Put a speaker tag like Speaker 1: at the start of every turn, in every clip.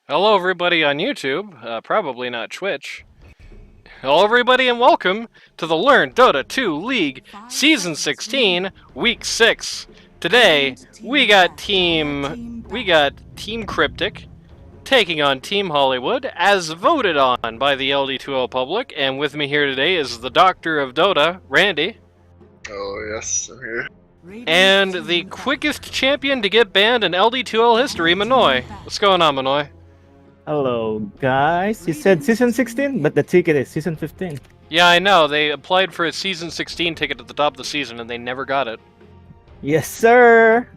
Speaker 1: Hello, everybody on YouTube, probably not Twitch. Hello, everybody, and welcome to the Learn Dota 2 League Season 16, Week 6. Today, we got Team Cryptic taking on Team Hollywood, as voted on by the LD2L public, and with me here today is the Doctor of Dota, Randy.
Speaker 2: Oh, yes, I'm here.
Speaker 1: And the quickest champion to get banned in LD2L history, Manoy. What's going on, Manoy?
Speaker 3: Hello, guys. You said season 16, but the ticket is season 15.
Speaker 1: Yeah, I know. They applied for a season 16 ticket at the top of the season, and they never got it.
Speaker 3: Yes, sir.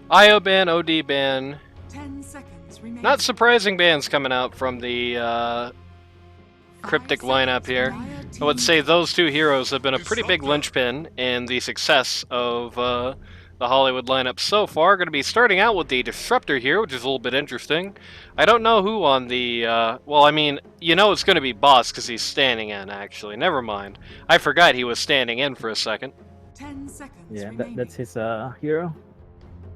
Speaker 1: IO ban, OD ban.
Speaker 4: 10 seconds remaining.
Speaker 1: Not surprising bans coming out from the Cryptic lineup here. I would say those two heroes have been a pretty big linchpin in the success of the Hollywood lineup so far. Going to be starting out with the Disruptor here, which is a little bit interesting. I don't know who on the... well, I mean, you know it's going to be Boss because he's standing in, actually. Never mind. I forgot he was standing in for a second.
Speaker 4: 10 seconds
Speaker 3: Yeah,
Speaker 4: remaining.
Speaker 3: that's his hero.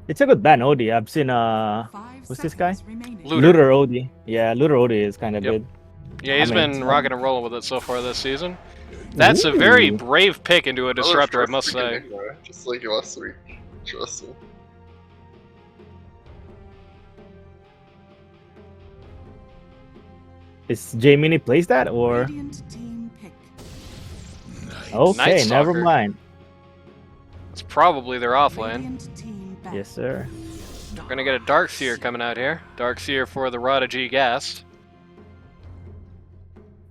Speaker 3: It's a good ban, OD. I've seen what's this guy? Looter OD. Yeah, Looter OD is kind of
Speaker 1: Yep.
Speaker 3: good.
Speaker 1: Yeah, he's
Speaker 3: I mean,
Speaker 1: been rocking and rolling with it so far this season. That's a very
Speaker 3: Ooh.
Speaker 1: brave pick into a Disruptor, I must say.
Speaker 2: Just like last week. Trust me.
Speaker 3: Is J Mini plays that or?
Speaker 4: Radiant team pick.
Speaker 3: Okay,
Speaker 1: Night
Speaker 3: never
Speaker 1: Stalker.
Speaker 3: mind.
Speaker 1: It's probably their offlane.
Speaker 4: Radiant team back.
Speaker 3: Yes, sir.
Speaker 1: We're gonna get a Darkseer coming out here. Darkseer for the Rada G Gast.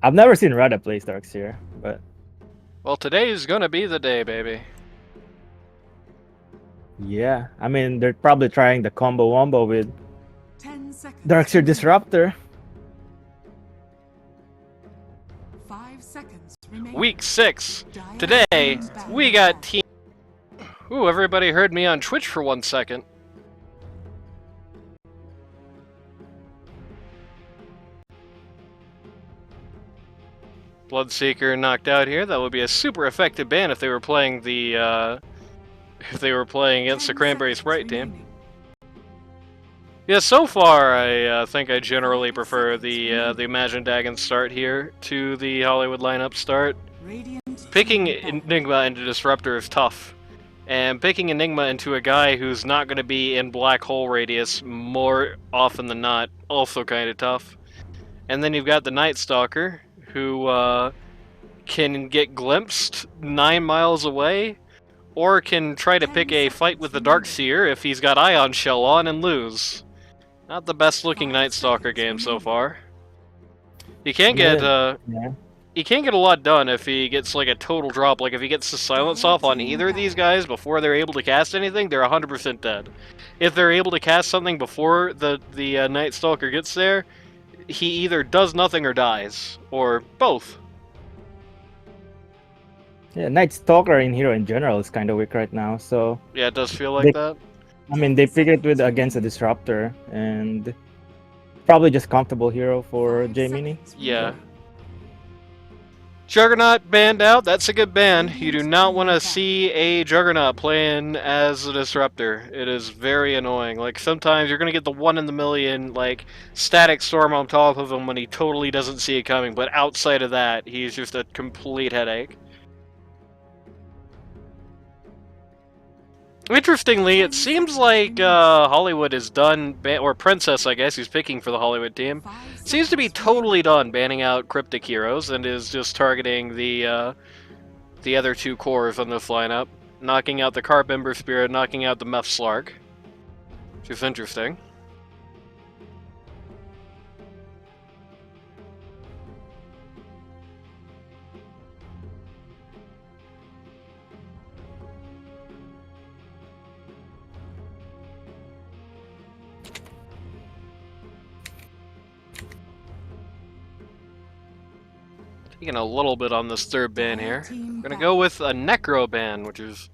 Speaker 3: I've never seen Rada play Darkseer, but
Speaker 1: Well, today's gonna be the day, baby.
Speaker 3: yeah. I mean, they're probably trying the combo wombo with
Speaker 4: 10 seconds.
Speaker 3: Darkseer
Speaker 4: remaining.
Speaker 3: Disruptor.
Speaker 4: 5 seconds remaining.
Speaker 1: Week 6.
Speaker 4: Dire
Speaker 1: Today,
Speaker 4: team back.
Speaker 1: we got Team... Ooh, everybody heard me on Twitch for 1 second. Bloodseeker knocked out here. That would be a super effective ban if they were playing the, if they were playing against the
Speaker 4: 10
Speaker 1: Cranberry
Speaker 4: seconds
Speaker 1: Sprite team.
Speaker 4: remaining.
Speaker 1: Yeah, so far I think I generally prefer the Imagine Dragon start here to the Hollywood lineup start.
Speaker 4: Radiant
Speaker 1: Picking
Speaker 4: team back.
Speaker 1: Enigma into Disruptor is tough, and picking Enigma into a guy who's not going to be in Black Hole radius more often than not also kind of tough. And then you've got the Night Stalker, who can get glimpsed 9 miles away, or can try to pick a fight with the Darkseer if he's got Ion Shell on and lose. Not the best looking Night Stalker game so far. He can get
Speaker 3: Yeah.
Speaker 1: he can't get a lot done if he gets like a total drop. Like if he gets the silence off on either of these guys before they're able to cast anything, they're 100% dead. If they're able to cast something before the Night Stalker gets there, he either does nothing or dies, or both.
Speaker 3: Yeah, Night Stalker in hero in general is kind of weak right now. So
Speaker 1: Yeah, it does feel like
Speaker 3: They-
Speaker 1: that.
Speaker 3: I mean, they figured with against a Disruptor and probably just comfortable hero for
Speaker 4: 5
Speaker 3: J Mini.
Speaker 4: seconds
Speaker 1: Yeah.
Speaker 4: remaining.
Speaker 1: Juggernaut banned out. That's a good ban. You do not want to see a Juggernaut playing as a Disruptor. It is very annoying. Like, sometimes you're going to get the 1 in the million, like, static storm on top of him when he totally doesn't see it coming. But outside of that, he's just a complete headache. Interestingly, it seems like Hollywood is done, or Princess, I guess, who's picking for the Hollywood team,
Speaker 4: 5
Speaker 1: seems to be
Speaker 4: seconds
Speaker 1: totally done banning out Cryptic heroes and is just targeting the other 2 cores on this lineup, knocking out the Carp Ember Spirit, knocking out the Meph Slark, which is interesting. Taking a little bit on this third ban here.
Speaker 4: team
Speaker 1: We're gonna
Speaker 4: back.
Speaker 1: go with a Necro ban, which is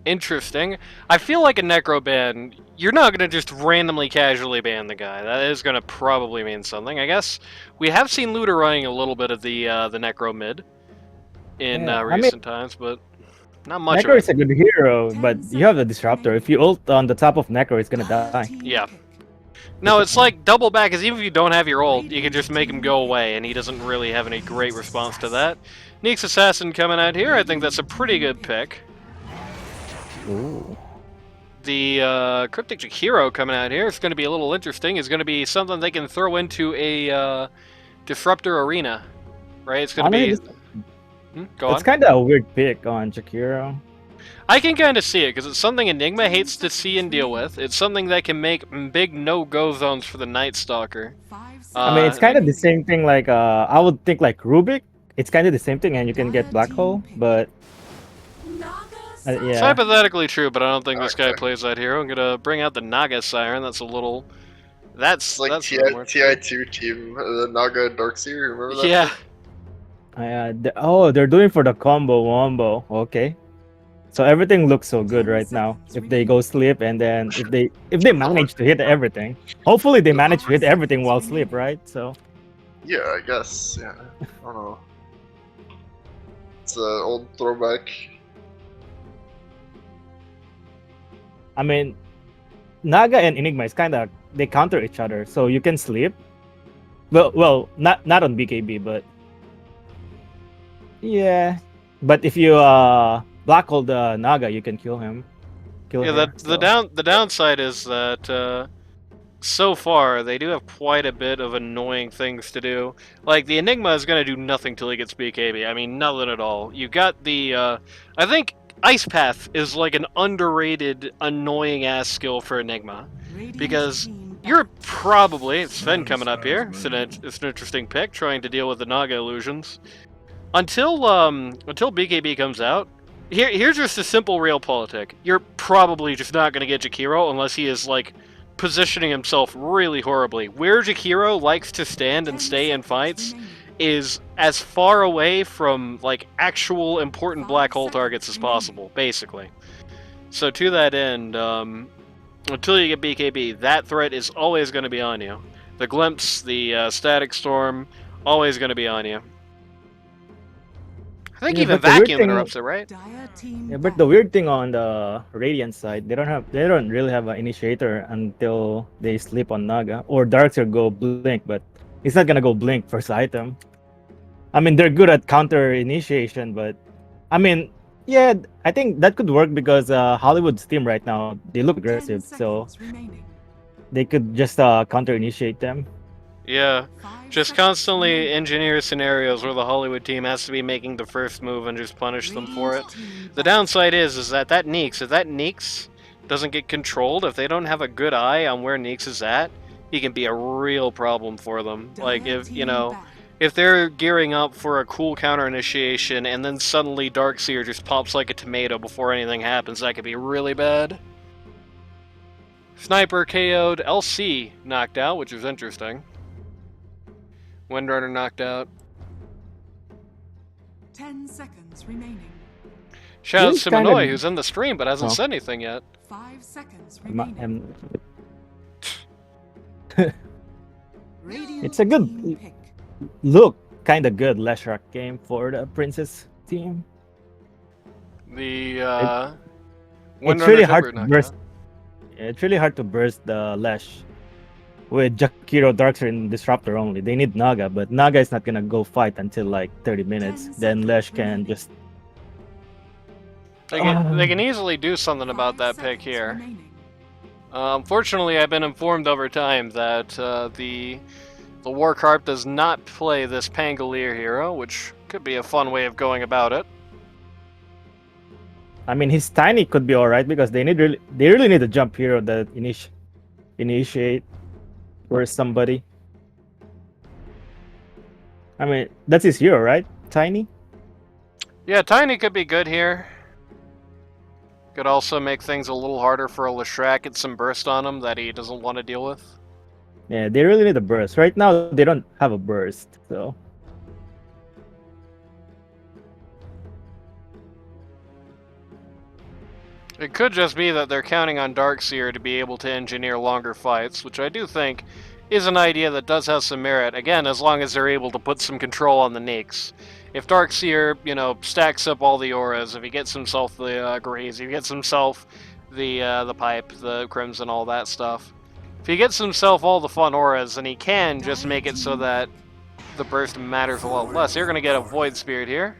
Speaker 1: interesting. I feel like a Necro ban, you're not gonna just randomly casually ban the guy. That is gonna probably mean something. I guess we have seen Looter running a little bit of the Necro mid in
Speaker 3: Yeah, I mean-
Speaker 1: recent times, but Not much
Speaker 3: Necro
Speaker 1: of
Speaker 3: is
Speaker 1: it.
Speaker 3: a good hero, but you have the Disruptor. If you ult on the top of Necro, it's gonna die.
Speaker 1: Yeah. No, it's like double back, because even if you don't have your ult, you can just make him go away, and he doesn't really have any great response to that. Neek's Assassin coming out here, I think that's a pretty good pick.
Speaker 3: Ooh.
Speaker 1: The Cryptic Hero coming out here is going to be a little interesting. It's going to be something they can throw into a Disruptor arena, right? It's going to be... Go on.
Speaker 3: It's kind of a weird pick on Jakiro.
Speaker 1: I can kind of see it, because it's something Enigma hates to see and deal with. It's something that can make big no-go zones for the Night Stalker.
Speaker 3: I mean, it's kind of the same thing like, I would think like Rubik. It's kind of the same thing and you can get Black Hole, but...
Speaker 1: It's
Speaker 3: yeah.
Speaker 1: hypothetically true, but I don't think this guy plays that hero. I'm going to bring out the Naga Siren. That's a little... That's
Speaker 2: like
Speaker 1: that's
Speaker 2: TI2 team, the Naga Darkseer, remember that?
Speaker 1: Yeah.
Speaker 3: Oh, they're doing for the combo wombo. Okay. So everything looks so good right now. If they go sleep and then if they manage to hit everything, hopefully they manage to hit everything while sleep, right? So.
Speaker 2: Yeah, I guess. Yeah, I don't know. It's an old throwback.
Speaker 3: I mean, Naga and Enigma is kind of they counter each other, so you can sleep. Well, not on BKB, but yeah. But if you black hole the Naga, you can kill him.
Speaker 1: The downside is that so far they do have quite a bit of annoying things to do. Like the Enigma is gonna do nothing till he gets BKB. I mean, nothing at all. You got the I think Ice Path is like an underrated, annoying ass skill for Enigma, because you're probably Sven coming up here. It's an interesting pick, trying to deal with the Naga illusions. Until BKB comes out, here's just a simple realpolitik. You're probably just not going to get Jakiro unless he is like positioning himself really horribly. Where Jakiro likes to stand and stay in fights is as far away from like actual important black hole targets as possible, basically. So to that end, until you get BKB, that threat is always going to be on you. The Glimpse, the Static Storm, always going to be on you. I think even Vacuum interrupts it, right?
Speaker 3: Yeah, but the weird thing on the Radiant side, they don't really have an initiator until they sleep on Naga, or Darkseer go blink, but it's not gonna go blink first item. I mean, they're good at counter initiation, but I mean, yeah, I think that could work because Hollywood's team right now, they look aggressive, so they could just counter initiate them.
Speaker 1: Yeah, just constantly engineer scenarios where the Hollywood team has to be making the first move and just punish them for it. The downside is that Neeks, if that Neeks doesn't get controlled, if they don't have a good eye on where Neeks is at, he can be a real problem for them. Like, if they're gearing up for a cool counter initiation and then suddenly Darkseer just pops like a tomato before anything happens, that could be really bad. Sniper KO'd, LC knocked out, which is interesting. Windrunner knocked out.
Speaker 4: 10 seconds remaining.
Speaker 1: Shout out to Manoy, who's in the stream but hasn't said anything yet.
Speaker 4: 5 seconds remaining.
Speaker 3: It's a good look, kind of good Leshrac game for the Princess team.
Speaker 1: The
Speaker 3: it's really hard to burst. It's really hard to burst the Lesh with Jakiro, Darkseer, and Disruptor only. They need Naga, but Naga is not gonna go fight until like 30 minutes. Then Lesh can just...
Speaker 1: They can easily do something about that pick here. Unfortunately, I've been informed over time that the Warcarp does not play this Pangolier hero, which could be a fun way of going about it.
Speaker 3: I mean, his Tiny could be alright because they really need a jump hero that initiate for somebody. I mean, that's his hero, right? Tiny?
Speaker 1: Yeah, Tiny could be good here. Could also make things a little harder for a Leshrac, get some burst on him that he doesn't want to deal with.
Speaker 3: Yeah, they really need a burst. Right now, they don't have a burst, so...
Speaker 1: It could just be that they're counting on Darkseer to be able to engineer longer fights, which I do think is an idea that does have some merit. Again, as long as they're able to put some control on the Neeks. if Darkseer, you know, stacks up all the auras, if he gets himself the Graze, if he gets himself the pipe, the Crimson, all that stuff, if he gets himself all the fun auras, then he can just make it so that the burst matters a lot less. You're gonna get a Void Spirit here.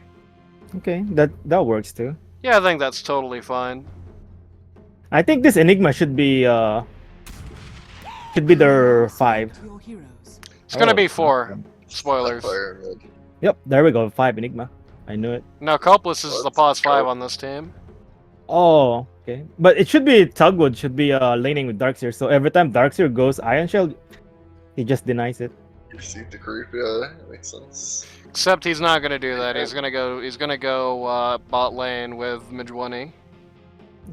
Speaker 3: Okay, that works too.
Speaker 1: Yeah, I think that's totally fine.
Speaker 3: I think this Enigma should be their 5.
Speaker 4: To your heroes.
Speaker 1: It's gonna
Speaker 3: Oh,
Speaker 1: be 4.
Speaker 3: okay.
Speaker 1: Spoilers.
Speaker 2: Fire mid.
Speaker 3: Yep, there we go. 5 Enigma. I knew it.
Speaker 1: No, Copless is the
Speaker 2: Let's
Speaker 1: pause 5
Speaker 2: go.
Speaker 1: on this team.
Speaker 3: Oh, okay. But it should be Tugwood should be laning with Darkseer. So every time Darkseer goes Iron Shell, he just denies it.
Speaker 2: You see the creep, yeah, that makes sense.
Speaker 1: Except he's not gonna do that. He's gonna go bot lane with Mijwani.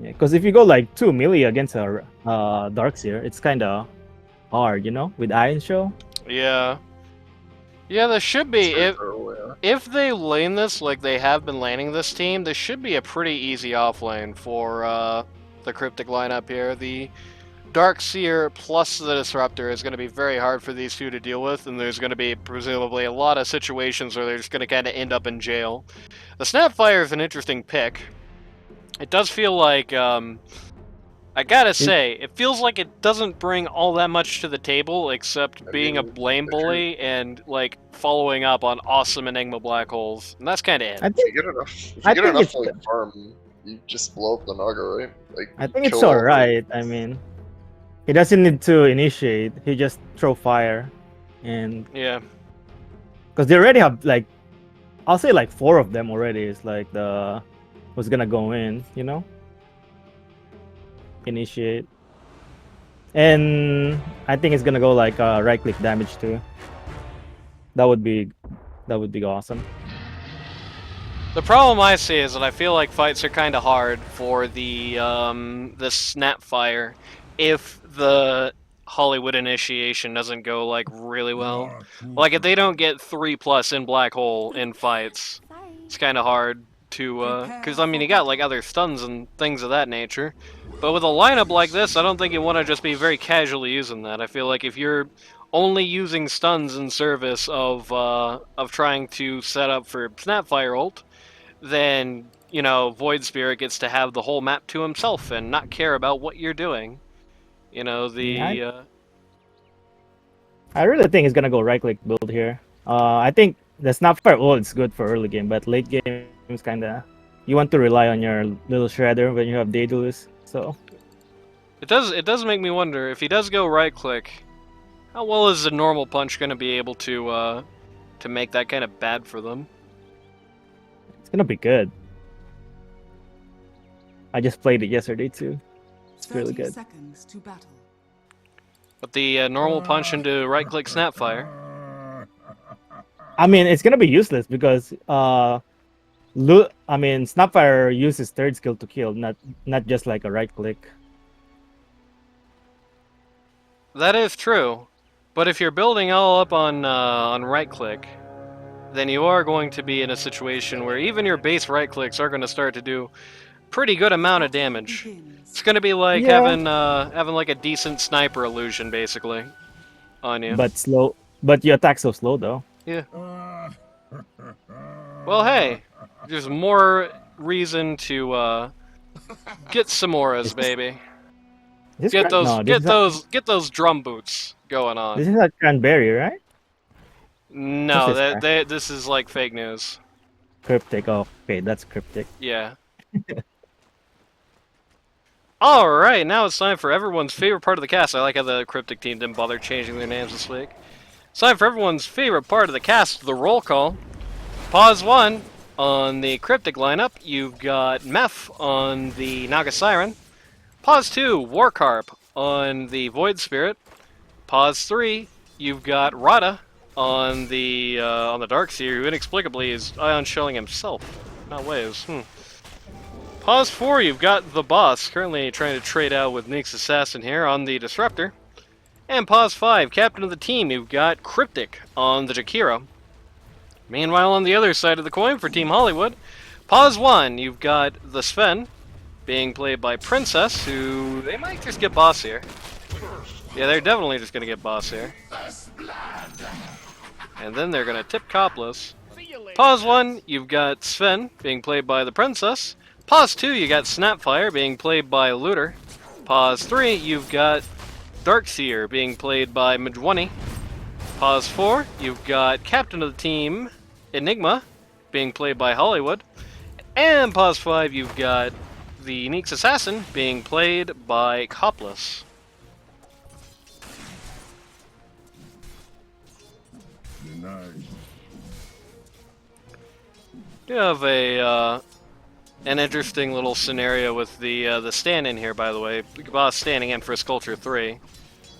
Speaker 3: Yeah, because if you go like 2 melee against a Darkseer, it's kind of hard, you know, with Iron Shell.
Speaker 1: Yeah. Yeah, there should be.
Speaker 2: Straight throw, yeah.
Speaker 1: If they lane this like they have been laning this team, this should be a pretty easy off lane for the Cryptic lineup here. The Darkseer plus the Disruptor is going to be very hard for these two to deal with, and there's going to be presumably a lot of situations where they're just going to kind of end up in jail. The Snapfire is an interesting pick. It does feel like, I gotta say, it feels like it doesn't bring all that much to the table except being a blame bully and like following up on awesome Enigma black holes, and that's kind of it.
Speaker 3: I
Speaker 2: If
Speaker 3: think
Speaker 2: you get enough, if you
Speaker 3: I
Speaker 2: get
Speaker 3: think
Speaker 2: enough
Speaker 3: it's-
Speaker 2: like farm, you just blow up the Naga, right? Like
Speaker 3: I
Speaker 2: you
Speaker 3: think it's
Speaker 2: kill all the-
Speaker 3: alright. I mean, he doesn't need to initiate. He just throw fire, and
Speaker 1: Yeah.
Speaker 3: because they already have like, I'll say like 4 of them already. Is like the who's gonna go in, you know, initiate, and I think it's gonna go like right click damage too. That would be awesome.
Speaker 1: The problem I see is that I feel like fights are kind of hard for the Snapfire if the Hollywood initiation doesn't go like really well. Like if they don't get 3+ in black hole in fights, it's kind of hard to because I mean you got like other stuns and things of that nature. But with a lineup like this, I don't think you want to just be very casually using that. I feel like if you're only using stuns in service of trying to set up for Snapfire ult, then, you know, Void Spirit gets to have the whole map to himself and not care about what you're doing. You know,
Speaker 3: I really think he's gonna go right click build here. I think the Snapfire ult is good for early game, but late game is kinda you want to rely on your little shredder when you have Daedalus. So
Speaker 1: it does make me wonder if he does go right click, how well is the normal punch going to be able to make that kind of bad for them?
Speaker 3: it's gonna be good. I just played it yesterday too. It's really
Speaker 4: 30
Speaker 3: good.
Speaker 4: seconds to battle.
Speaker 1: But the normal punch into right click Snapfire.
Speaker 3: I mean, it's gonna be useless because Snapfire uses third skill to kill, not just like a right click.
Speaker 1: That is true, but if you're building all up on right click, then you are going to be in a situation where even your base right clicks are going to start to do pretty good amount of damage.
Speaker 4: Begins.
Speaker 1: It's going to be like
Speaker 3: Yeah.
Speaker 1: having like a decent sniper illusion basically on you.
Speaker 3: But slow. But you attack so slow though.
Speaker 1: Well, hey, there's more reason to get some auras, baby.
Speaker 3: This
Speaker 1: Get
Speaker 3: cran-
Speaker 1: those
Speaker 3: no,
Speaker 1: get those drum boots going on.
Speaker 3: This is not cranberry, right?
Speaker 1: No,
Speaker 3: What's this
Speaker 1: this is like fake news.
Speaker 3: Cryptic. Oh, okay, that's cryptic.
Speaker 1: Yeah. Alright, now it's time for everyone's favorite part of the cast. I like how the Cryptic team didn't bother changing their names this week. It's time for everyone's favorite part of the cast, the roll call. Pause 1 on the Cryptic lineup. You've got Meph on the Naga Siren. Pause 2, Warcarp on the Void Spirit. Pause 3, you've got Rada on the Darkseer, who inexplicably is ion shelling himself. Not waves. Pause 4, you've got the boss, currently trying to trade out with Nyx Assassin here on the Disruptor. And pause 5, captain of the team, you've got Cryptic on the Jakiro. Meanwhile, on the other side of the coin for Team Hollywood, pause 1, you've got the Sven, being played by Princess, who they might just get boss here. Yeah, they're definitely just gonna get boss here. And then they're gonna tip Copless. Pause 1, you've got Sven being played by the Princess. Pause 2, you got Snapfire being played by Looter. Pause 3, you've got Darkseer being played by Majwani. Pause 4, you've got Captain of the Team Enigma being played by Hollywood. And pause 5, you've got the Neeks Assassin being played by Copless. You have an interesting little scenario with the stand-in here, by the way. Boss standing in for Sculpture 3,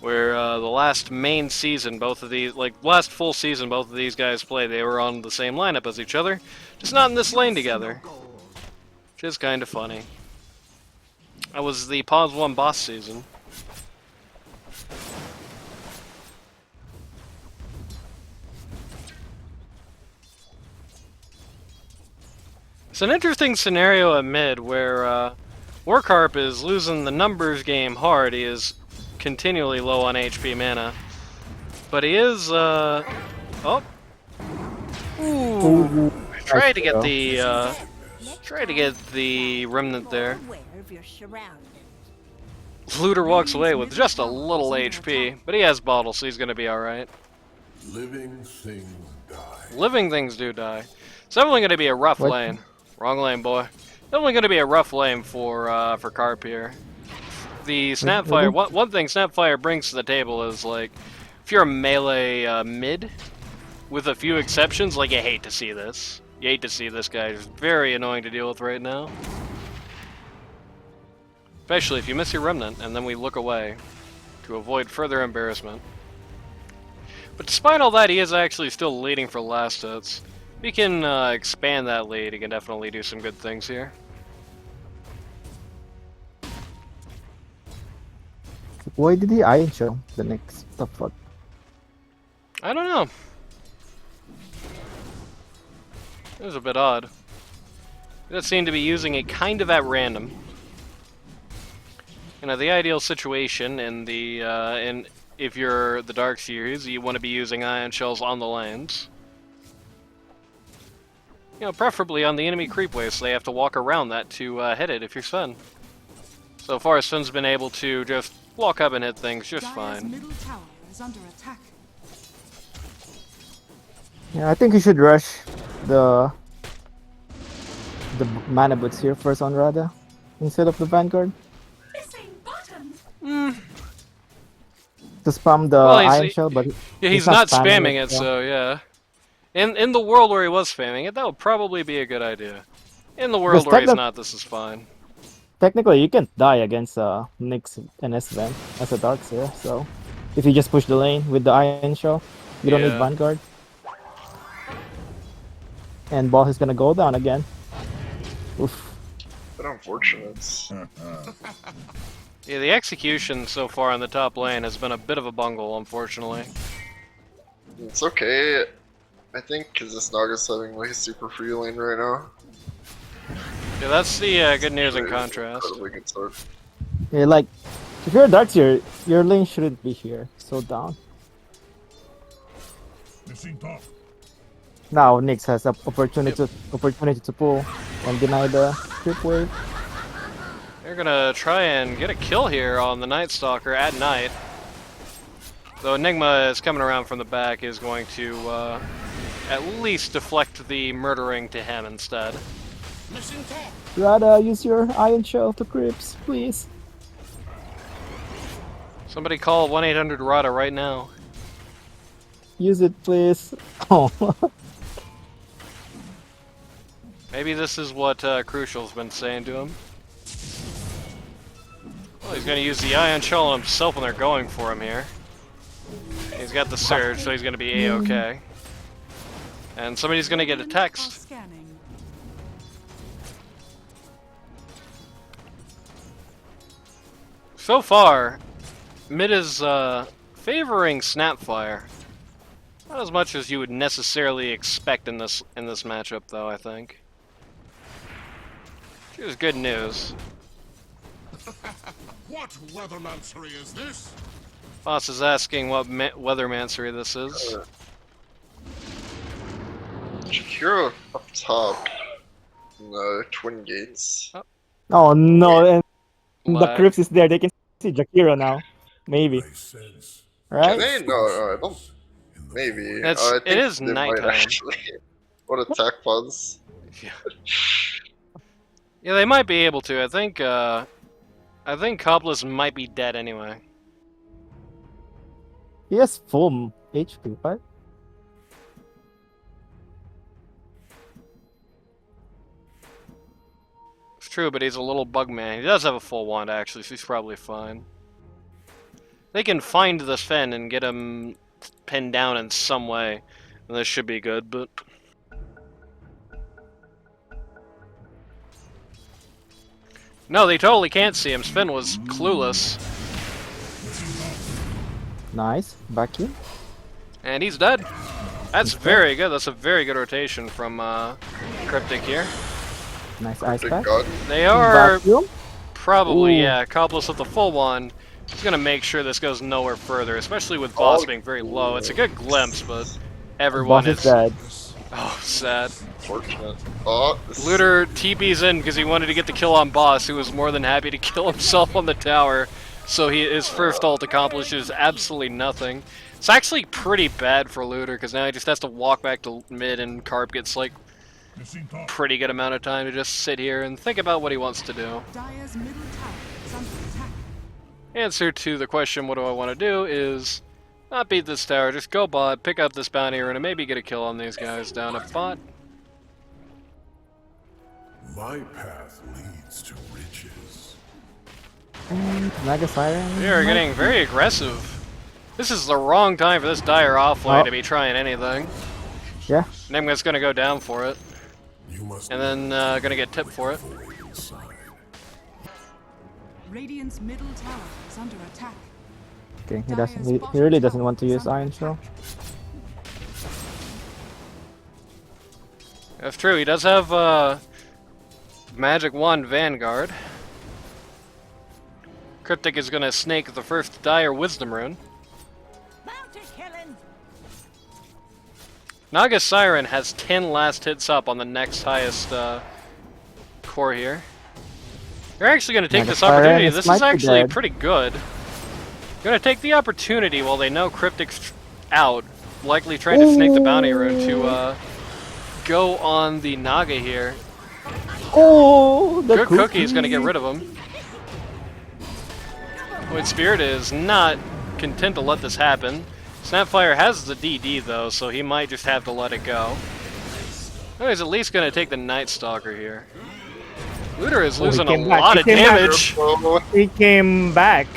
Speaker 1: where the last main season, last full season, both of these guys played. They were on the same lineup as each other, just not in this lane together, which is kind of funny. That was the Pause 1 boss season. It's an interesting scenario at mid where Warcarp is losing the numbers game hard. He is continually low on HP mana. But he is, oh. Ooh. Tried to get the remnant there. Looter walks away with just a little HP, but he has bottle, so he's gonna be alright.
Speaker 5: Living things die.
Speaker 1: Living things do die. It's definitely gonna be a rough lane. Wrong lane, boy. Definitely going to be a rough lane for Carp here. The Snapfire, one thing Snapfire brings to the table is, like, if you're a melee mid, with a few exceptions, like, you hate to see this. You hate to see this guy. It's very annoying to deal with right now. Especially if you miss your Remnant, and then we look away to avoid further embarrassment. But despite all that, he is actually still leading for last hits. We can expand that lead. He can definitely do some good things here.
Speaker 3: Why did he Iron Show the next? The fuck?
Speaker 1: I don't know. It was a bit odd. He does seem to be using it kind of at random. You know, the ideal situation in the if you're the Dark Series, you want to be using Ion Shells on the lanes. You know, preferably on the enemy creep wave, so they have to walk around that to hit it if you're Sven. So far, Sven's been able to just walk up and hit things just fine.
Speaker 4: Middle tower is under attack.
Speaker 3: Yeah, I think he should rush the mana boots here first on Radha instead of the Vanguard. To spam the Iron Shell, but
Speaker 1: yeah, he's not spamming it, so yeah. In the world where he was spamming it, that would probably be a good idea. In the world where he's not, this is fine.
Speaker 3: Technically, you can't die against Nyx and Sven as a Darkseer, so if you just push the lane with the Iron Shell, you don't need Vanguard. And boss is gonna go down again. Oof.
Speaker 2: But unfortunate.
Speaker 1: Yeah, the execution so far on the top lane has been a bit of a bungle, unfortunately.
Speaker 2: It's okay. I think because this Naga's having like a super free lane right now.
Speaker 1: Yeah, that's the good news in contrast.
Speaker 2: Good start.
Speaker 3: Yeah, like, if you're a Darkseer, your lane shouldn't be here, so down. Now Nyx has an opportunity to pull and deny the creep wave.
Speaker 1: They're gonna try and get a kill here on the Night Stalker at night. Though Enigma is coming around from the back, is going to at least deflect the murdering to him instead.
Speaker 3: Radha, use your Iron Shell to creeps, please.
Speaker 1: Somebody call 1-800-RADA right now.
Speaker 3: Use it, please. Oh.
Speaker 1: Maybe this is what Crucial's been saying to him. Well, he's going to use the Ion Shell on himself when they're going for him here. He's got the Surge, so he's going to be A-okay. And somebody's going to get a text. So far, mid is favoring Snapfire. Not as much as you would necessarily expect in this matchup, though, I think. Which is good news.
Speaker 5: What weathermancery is this?
Speaker 1: Boss is asking what weathermancery this is.
Speaker 2: HQ Jakiro up top. No, twin gates.
Speaker 3: Oh no, and the
Speaker 1: Lag.
Speaker 3: Crypt is there. They can see Jakiro now. Maybe.
Speaker 5: I sense
Speaker 2: Can
Speaker 3: Right?
Speaker 2: they? No, I don't.
Speaker 5: in the
Speaker 2: Maybe.
Speaker 1: It's-
Speaker 2: I
Speaker 1: it
Speaker 2: think
Speaker 1: is
Speaker 2: they might
Speaker 1: nighttime.
Speaker 2: actually. What attack pods?
Speaker 1: Yeah. Yeah, they might be able to. I think Cobblers might be dead anyway.
Speaker 3: He has full HP, right?
Speaker 1: It's true, but he's a little bug man. He does have a full wand, actually, so he's probably fine. They can find the Sven and get him pinned down in some way, and this should be good, but... No, they totally can't see him. Sven was clueless.
Speaker 3: Nice. Back in.
Speaker 1: And he's dead. That's very good. That's a very good rotation from Cryptic here.
Speaker 3: Nice ice
Speaker 2: Big
Speaker 3: pack.
Speaker 2: god.
Speaker 1: They are
Speaker 3: Vacuum.
Speaker 1: probably,
Speaker 3: Ooh.
Speaker 1: yeah, Cobless with the full one. He's gonna make sure this goes nowhere further, especially with boss
Speaker 2: Oh.
Speaker 1: being very low. It's a good glimpse, but everyone
Speaker 3: Boss is
Speaker 1: is...
Speaker 3: dead.
Speaker 1: Oh, sad.
Speaker 2: Fortunate. Oh, this
Speaker 1: Looter TP's in because he wanted to get the kill on boss, who was more than happy to kill himself on the tower. So his first ult accomplishes absolutely nothing. It's actually pretty bad for Looter because now he just has to walk back to mid, and Carp gets like pretty good amount of time to just sit here and think about what he wants to do.
Speaker 4: Dire's middle tower is under attack.
Speaker 1: Answer to the question, what do I want to do, is not beat this tower, just go bot, pick up this bounty rune, and maybe get a kill on these guys down at bot.
Speaker 5: My path leads to riches.
Speaker 3: And Mega Siren.
Speaker 1: They are getting very aggressive. This is the wrong time for this Dire offlane
Speaker 3: Oh.
Speaker 1: to be trying anything.
Speaker 3: Yeah.
Speaker 1: Nimga's gonna go down for it,
Speaker 5: You must
Speaker 1: and then gonna get tipped for it.
Speaker 5: inside.
Speaker 4: Radiant's middle tower is under attack.
Speaker 3: Okay. He doesn't. He really doesn't want to use Iron Show.
Speaker 1: That's true, he does have Magic Wand Vanguard. Cryptic is gonna snake the first Dire Wisdom Rune. Naga Siren has 10 last hits up on the next highest core here. You're actually going to take
Speaker 3: Naga
Speaker 1: this opportunity.
Speaker 3: Siren
Speaker 1: This
Speaker 3: might
Speaker 1: is
Speaker 3: be
Speaker 1: actually
Speaker 3: dead.
Speaker 1: pretty good. Going to take the opportunity while they know Cryptic's out, likely trying to snake the bounty rune to go on the Naga here.
Speaker 3: Oh, the
Speaker 1: Good Cookie's going to get rid of him. Void Spirit is not content to let this happen. Snapfire has the DD though, so he might just have to let it go. Oh, he's at least going to take the Night Stalker here. Looter is
Speaker 3: he
Speaker 1: losing a
Speaker 3: came back.
Speaker 1: lot
Speaker 3: He
Speaker 1: of
Speaker 3: came back.
Speaker 1: damage.
Speaker 2: Oh,
Speaker 3: He came back.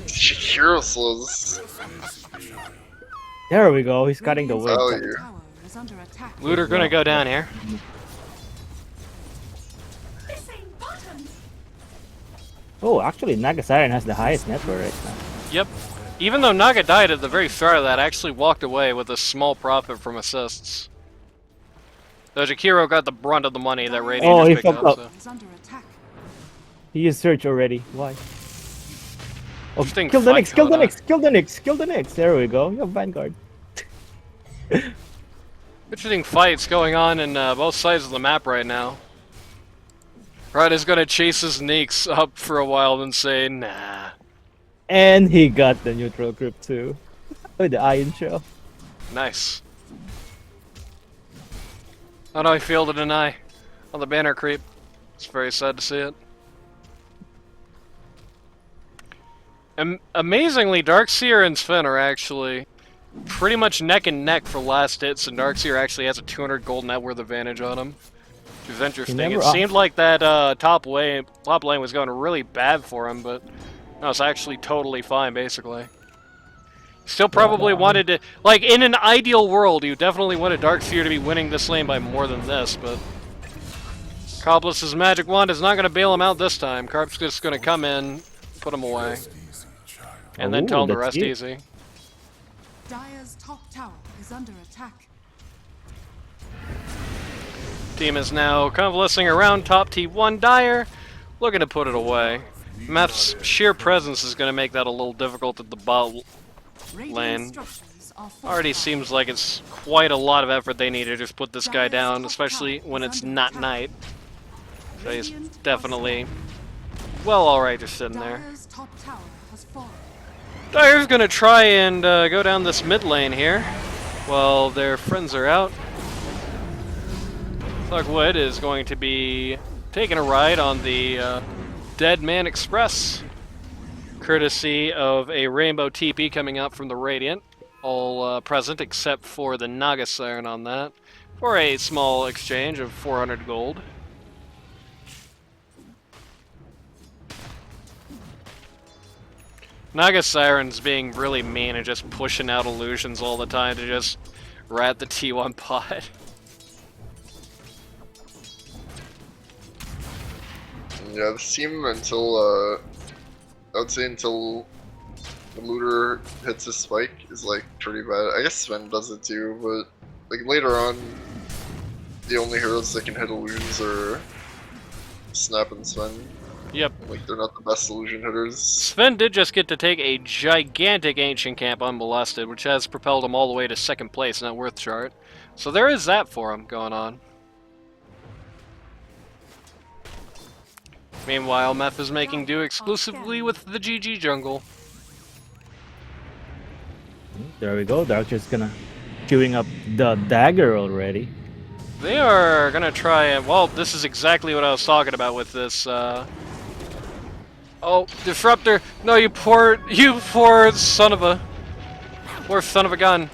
Speaker 2: Jakiro's was.
Speaker 3: There we go. He's cutting the wood.
Speaker 2: Oh,
Speaker 4: Radiant's
Speaker 2: yeah.
Speaker 4: tower is under attack.
Speaker 1: Looter going to go down here.
Speaker 3: Oh, actually, Naga Siren has the highest net worth right now.
Speaker 1: Yep. Even though Naga died at the very start of that, actually walked away with a small profit from assists. Though Jakiro got the brunt of the money that Radiant
Speaker 3: Oh, he
Speaker 1: just picked
Speaker 3: fucked
Speaker 1: up.
Speaker 3: up.
Speaker 1: So.
Speaker 4: Is under attack.
Speaker 3: He used Search already. Why? Oh,
Speaker 1: Interesting
Speaker 3: kill the
Speaker 1: fight
Speaker 3: Nyx, kill the
Speaker 1: going on.
Speaker 3: Nyx, kill the Nyx, kill the Nyx. There we go. You have Vanguard.
Speaker 1: Interesting fights going on in both sides of the map right now. Rod is gonna chase his Neeks up for a while and say, nah.
Speaker 3: And he got the neutral Crypt too. With the Iron Show.
Speaker 1: Nice. How do I feel to deny on the banner creep? It's very sad to see it. Amazingly, Darkseer and Sven are actually pretty much neck and neck for last hits, and Darkseer actually has a 200 gold net worth advantage on him. Which is interesting.
Speaker 3: never
Speaker 1: It seemed like that top lane was going really bad for him, but no, it's actually totally fine, basically. Still probably wanted to... Like, in an ideal world, you definitely wanted Darkseer to be winning this lane by more than this, but... Cobbless's magic wand is not going to bail him out this time. Carp's just going to come in, put him away, and then
Speaker 3: Ooh,
Speaker 1: tell him to
Speaker 3: that's
Speaker 1: rest
Speaker 3: deep.
Speaker 1: easy.
Speaker 4: Dire's top tower is under attack.
Speaker 1: Team is now convalescing around top T1 Dire, looking to put it away. Meth's sheer presence is going to make that a little difficult at the bot
Speaker 4: Radiant
Speaker 1: lane.
Speaker 4: structures Dyers are
Speaker 1: Already
Speaker 4: fortified.
Speaker 1: seems like it's quite a lot of effort they need to just put this guy down, especially when it's not night. So he's
Speaker 4: Radiant
Speaker 1: definitely, well, alright just sitting there.
Speaker 4: Dyer's top tower has fallen.
Speaker 1: Dyer's gonna try and go down this mid lane here, while their friends are out. Thugwood is going to be taking a ride on the Dead Man Express, courtesy of a Rainbow TP coming out from the Radiant, all present except for the Naga Siren on that, for a small exchange of 400 gold. Naga Siren's being really mean and just pushing out illusions all the time to just rat the T1 pod.
Speaker 2: Yeah, this team until I would say until the looter hits his spike is like pretty bad. I guess Sven does it too, but like later on, the only heroes that can hit illusions are Snap and Sven.
Speaker 1: Yep.
Speaker 2: Like they're not the best illusion hitters.
Speaker 1: Sven did just get to take a gigantic Ancient Camp unmolested, which has propelled him all the way to 2nd place in that Worth chart. So there is that for him going on. Meanwhile, Meth is making do exclusively with the GG jungle.
Speaker 3: There we go. Dark's gonna queuing up the dagger already.
Speaker 1: They are gonna try and, well, this is exactly what I was talking about with this, oh, Disruptor! No, you poor son of a gun.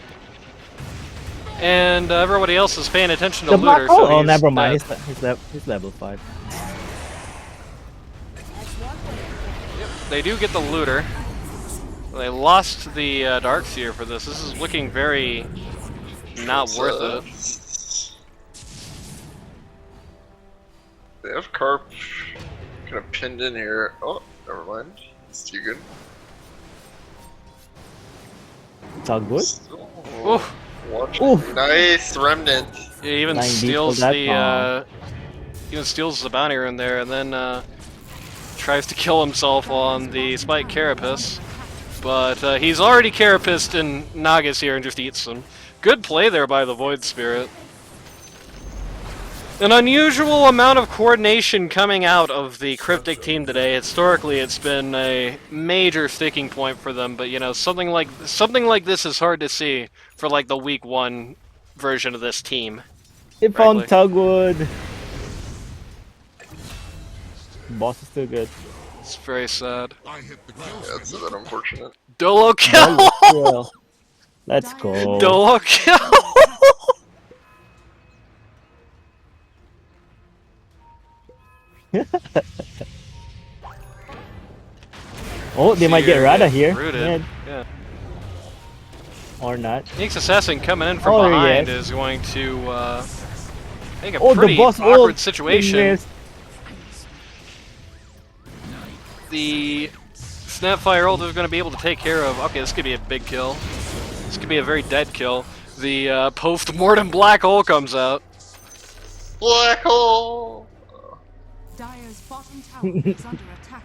Speaker 1: And everybody else is paying attention to
Speaker 3: The
Speaker 1: Looter,
Speaker 3: black
Speaker 1: so
Speaker 3: hole. Oh,
Speaker 1: he's
Speaker 3: never mind.
Speaker 1: dead.
Speaker 3: He's level 5.
Speaker 1: They do get the Looter. They lost the Darkseer for this. This is looking very not worth it.
Speaker 2: They have Carp kind of pinned in here. Oh, never mind. It's too good.
Speaker 3: It's all good.
Speaker 1: Oof.
Speaker 2: Watch.
Speaker 3: Oof.
Speaker 2: Nice remnant.
Speaker 1: He even
Speaker 3: 90
Speaker 1: steals
Speaker 3: for that
Speaker 1: the even steals the bounty rune there, and then tries to kill himself on the Spike Carapace. But he's already Carapaced in Nagas here and just eats them. Good play there by the Void Spirit. An unusual amount of coordination coming out of the Cryptic team today. Historically, it's been a major sticking point for them, but you know, something like this is hard to see for like the week 1 version of this team.
Speaker 3: They found
Speaker 1: frankly.
Speaker 3: Tugwood. Boss is too good.
Speaker 1: It's very sad.
Speaker 5: I hit the kill
Speaker 2: Yeah, it's a bit unfortunate.
Speaker 1: Dolo kill!
Speaker 3: Well, let's go.
Speaker 1: Dolo kill!
Speaker 3: Oh, they might get
Speaker 1: Seer
Speaker 3: Rada
Speaker 1: gets
Speaker 3: here.
Speaker 1: rooted.
Speaker 3: Yeah,
Speaker 1: Yeah.
Speaker 3: or not.
Speaker 1: Nyx Assassin coming in from
Speaker 3: Oh,
Speaker 1: behind
Speaker 3: yes.
Speaker 1: is going to make a
Speaker 3: Oh, the
Speaker 1: pretty
Speaker 3: boss
Speaker 1: awkward
Speaker 3: ult.
Speaker 1: situation.
Speaker 3: Goodness.
Speaker 1: The Snapfire ult is going to be able to take care of. Okay, this could be a big kill. This could be a very dead kill. The post-mortem black hole comes out.
Speaker 2: Black hole.
Speaker 4: Dyer's bottom tower is under attack.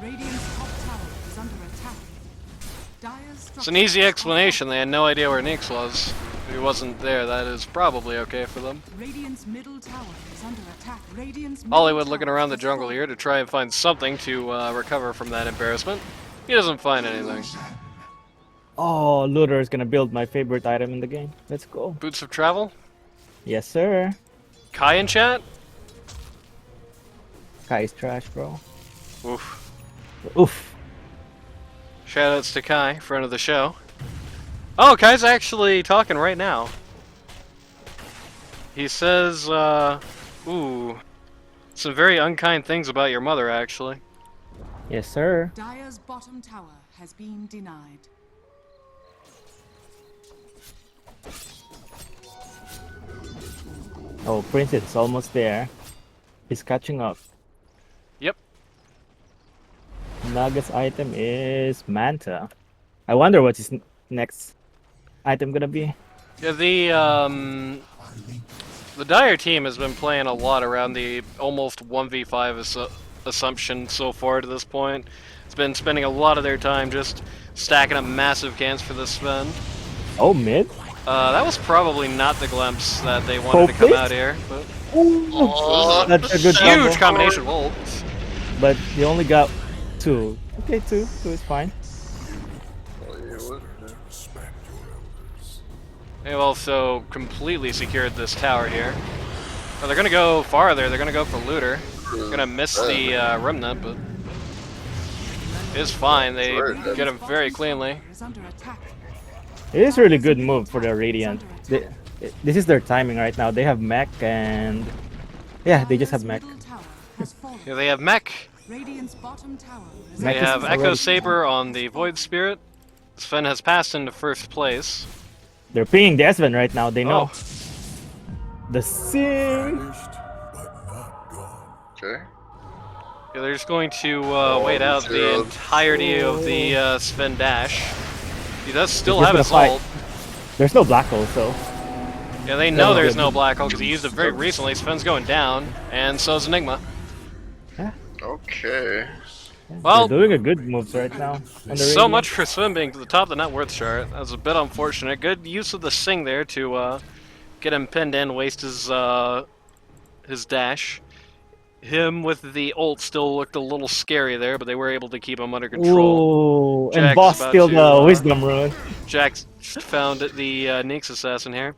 Speaker 4: Radiant's top tower is under attack. Dyer's
Speaker 1: It's an easy explanation. They had no idea where Nyx was. If he wasn't there, that is probably okay for them.
Speaker 4: Radiant's middle tower is under attack. Radiant's middle
Speaker 1: Hollywood looking
Speaker 4: tower
Speaker 1: around the
Speaker 4: has
Speaker 1: jungle
Speaker 4: fallen.
Speaker 1: here to try and find something to recover from that embarrassment. He doesn't find anything.
Speaker 3: Oh, Looter is gonna build my favorite item in the game. Let's go.
Speaker 1: Boots of Travel?
Speaker 3: Yes, sir.
Speaker 1: Kai in chat?
Speaker 3: Kai is trash, bro.
Speaker 1: Oof.
Speaker 3: Oof.
Speaker 1: Shoutouts to Kai, friend of the show. Oh, Kai's actually talking right now. He says, ooh, some very unkind things about your mother, actually.
Speaker 3: Yes, sir.
Speaker 4: Dyer's bottom tower has been denied.
Speaker 3: Oh, Prince is almost there. He's catching up.
Speaker 1: Yep.
Speaker 3: Naga's item is Manta. I wonder what his next item gonna be.
Speaker 1: Yeah, the Dire team has been playing a lot around the almost 1v5 assumption so far to this point. It's been spending a lot of their time just stacking up massive cans for this Sven.
Speaker 3: Oh, mid?
Speaker 1: That was probably not the glimpse that they wanted to come
Speaker 3: Focus?
Speaker 1: out here, but
Speaker 2: Oh,
Speaker 3: That's a good
Speaker 1: huge
Speaker 3: combo.
Speaker 1: combination of ults.
Speaker 3: But you only got 2. Okay, 2. 2 is fine.
Speaker 5: Respect your elders.
Speaker 1: They've also completely secured this tower here. Oh, they're gonna go farther. They're gonna go for looter. They're gonna miss the remnant, but it's fine. They get him very cleanly.
Speaker 4: Is under attack.
Speaker 3: It is a really good move for the Radiant. This is their timing right now. They have mech and... Yeah, they just have mech.
Speaker 4: Middle tower has fallen.
Speaker 1: Here they have mech.
Speaker 4: Radiant's bottom tower is
Speaker 3: Mech
Speaker 1: They
Speaker 3: is
Speaker 1: have
Speaker 3: already-
Speaker 1: Echo Saber on the Void Spirit. Sven has passed into first place.
Speaker 3: They're pinging the Sven right now. They know.
Speaker 1: Oh,
Speaker 3: The Sing!
Speaker 5: Vanished, but not gone.
Speaker 2: Okay.
Speaker 1: yeah, they're just going to wait out the
Speaker 2: yeah.
Speaker 1: entirety of the Sven dash. He does still
Speaker 3: He's
Speaker 1: have
Speaker 3: gonna
Speaker 1: his
Speaker 3: fight.
Speaker 1: ult.
Speaker 3: There's no black hole, so...
Speaker 1: Yeah, they know
Speaker 3: Yeah.
Speaker 1: there's no black hole because he used it very recently. Sven's going down, and so is Enigma.
Speaker 2: Okay.
Speaker 1: Well,
Speaker 3: They're doing a good moves right now. On the
Speaker 1: so
Speaker 3: Radiant.
Speaker 1: much for Sven being to the top of the net worth chart. That was a bit unfortunate. Good use of the Sing there to get him pinned in, waste his dash. Him with the ult still looked a little scary there, but they were able to keep him under control.
Speaker 3: Ooh,
Speaker 1: Jack's
Speaker 3: and boss
Speaker 1: about
Speaker 3: still
Speaker 1: to,
Speaker 3: the Wisdom Rune.
Speaker 1: Jack found the Nyx assassin here.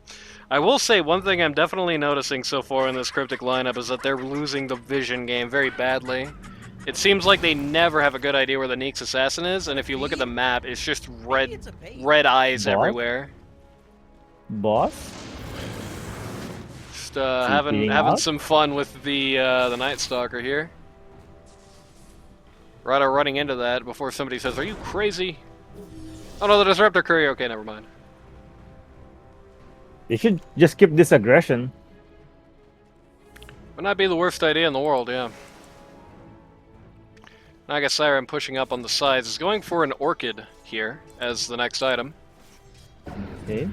Speaker 1: I will say one thing I'm definitely noticing so far in this cryptic lineup is that they're losing the vision game very badly. It seems like they never have a good idea where the Nyx assassin is, and if you look at the map, it's just red eyes
Speaker 3: What?
Speaker 1: everywhere.
Speaker 3: Boss?
Speaker 1: Just having
Speaker 3: out?
Speaker 1: some fun with the Night Stalker here. Rada running into that before somebody says, "Are you crazy?" Oh no, the Disruptor Courier. Okay, never mind.
Speaker 3: They should just keep this aggression.
Speaker 1: Would not be the worst idea in the world, yeah. Naga Siren pushing up on the sides is going for an Orchid here as the next item.
Speaker 3: Okay.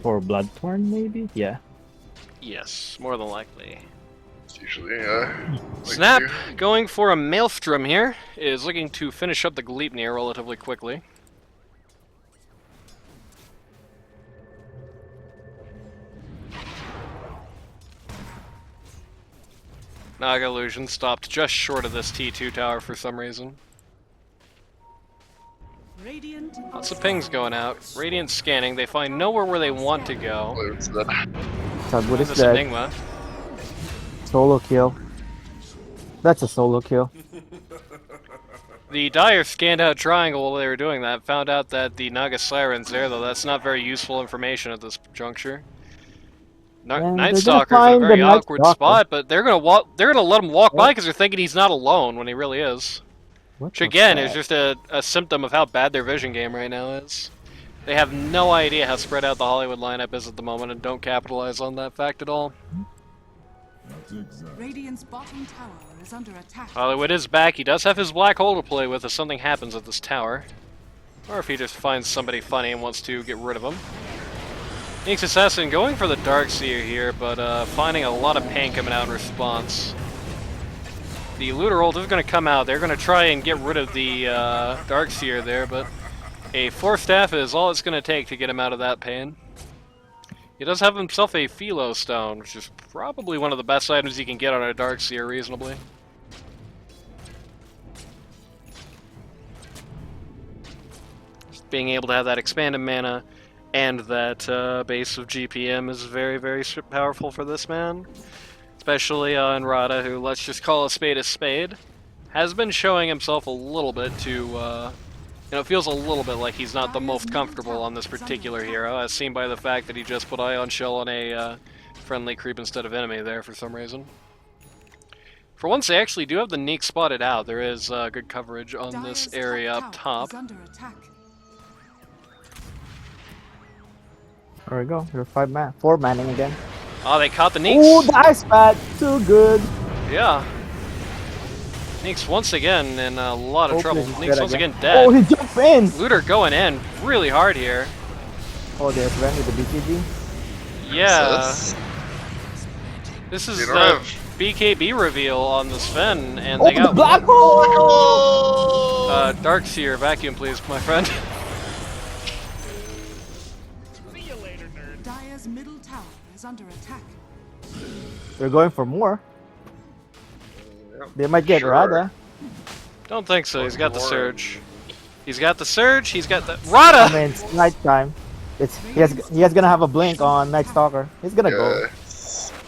Speaker 3: For Bloodthorn, maybe? Yeah.
Speaker 1: Yes, more than likely.
Speaker 2: It's usually, like
Speaker 1: Snap
Speaker 2: you.
Speaker 1: going for a Maelstrom here is looking to finish up the Gleipnir relatively quickly. Naga Illusion stopped just short of this T2 tower for some reason.
Speaker 4: Radiant.
Speaker 1: Lots of pings going out. Radiant scanning. They find nowhere where they want to go.
Speaker 2: Oh, it's that.
Speaker 3: Tugwood is
Speaker 1: This
Speaker 3: dead.
Speaker 1: Enigma.
Speaker 3: Solo kill. That's a solo kill.
Speaker 1: The Dire scanned out Triangle while they were doing that. Found out that the Naga Siren's there, though. That's not very useful information at this juncture.
Speaker 3: And
Speaker 1: Night
Speaker 3: they're gonna
Speaker 1: Stalker's in a
Speaker 3: find the
Speaker 1: very
Speaker 3: Night
Speaker 1: awkward
Speaker 3: Stalker.
Speaker 1: spot, but they're gonna walk. They're gonna let him walk by
Speaker 3: What?
Speaker 1: because they're thinking he's not alone when he really is.
Speaker 3: What
Speaker 1: Which
Speaker 3: the
Speaker 1: again
Speaker 3: fuck?
Speaker 1: is just a symptom of how bad their vision game right now is. They have no idea how spread out the Hollywood lineup is at the moment and don't capitalize on that fact at all.
Speaker 4: Radiant's bottom tower is under attack.
Speaker 1: Hollywood is back. He does have his black hole to play with if something happens at this tower. Or if he just finds somebody funny and wants to get rid of him. Nyx Assassin going for the Darkseer here, but finding a lot of pain coming out in response. The Looter ult is going to come out. They're going to try and get rid of the Darkseer there, but a Force Staff is all it's going to take to get him out of that pain. He does have himself a Philo Stone, which is probably one of the best items you can get on a Darkseer reasonably. Just being able to have that expanded mana and that base of GPM is very, very powerful for this man. Especially on Rada, who, let's just call a spade, has been showing himself a little bit to, it feels a little bit like he's not the most comfortable on this particular hero, as seen by the fact that he just put Ion Shell on a friendly creep instead of enemy there for some reason. For once, they actually do have the Neek spotted out. There is good coverage on this
Speaker 4: Dire's
Speaker 1: area
Speaker 4: top
Speaker 1: up
Speaker 4: tower
Speaker 1: top.
Speaker 4: is under attack.
Speaker 3: There we go. You're 4 manning again.
Speaker 1: Oh, they caught the
Speaker 3: Ooh,
Speaker 1: Neeks!
Speaker 3: the ice pad! Too good!
Speaker 1: Yeah. Neeks once again in a lot of
Speaker 3: Hopefully
Speaker 1: trouble.
Speaker 3: he's
Speaker 1: Neeks
Speaker 3: dead
Speaker 1: once
Speaker 3: again.
Speaker 1: again dead.
Speaker 3: Oh, he jumped in!
Speaker 1: Looter going in really hard here.
Speaker 3: Oh, there's Ren with the BKB.
Speaker 1: Yeah.
Speaker 2: Sus.
Speaker 1: This is
Speaker 2: They
Speaker 1: the
Speaker 2: don't have.
Speaker 1: BKB reveal on the Sven, and
Speaker 3: Oh,
Speaker 1: they
Speaker 3: the
Speaker 1: got
Speaker 3: black hole!
Speaker 1: Darkseer, vacuum please, my friend.
Speaker 4: Dire's middle tower is under attack.
Speaker 3: They're going for more.
Speaker 2: Yeah,
Speaker 3: They might get
Speaker 2: sure.
Speaker 3: Rada.
Speaker 1: Don't think so. He's got the
Speaker 2: More.
Speaker 1: surge. He's got the surge. He's got the
Speaker 3: I
Speaker 1: Rada.
Speaker 3: mean, it's nighttime. He has gonna have a blink on Night Stalker. He's gonna go.
Speaker 2: Yeah,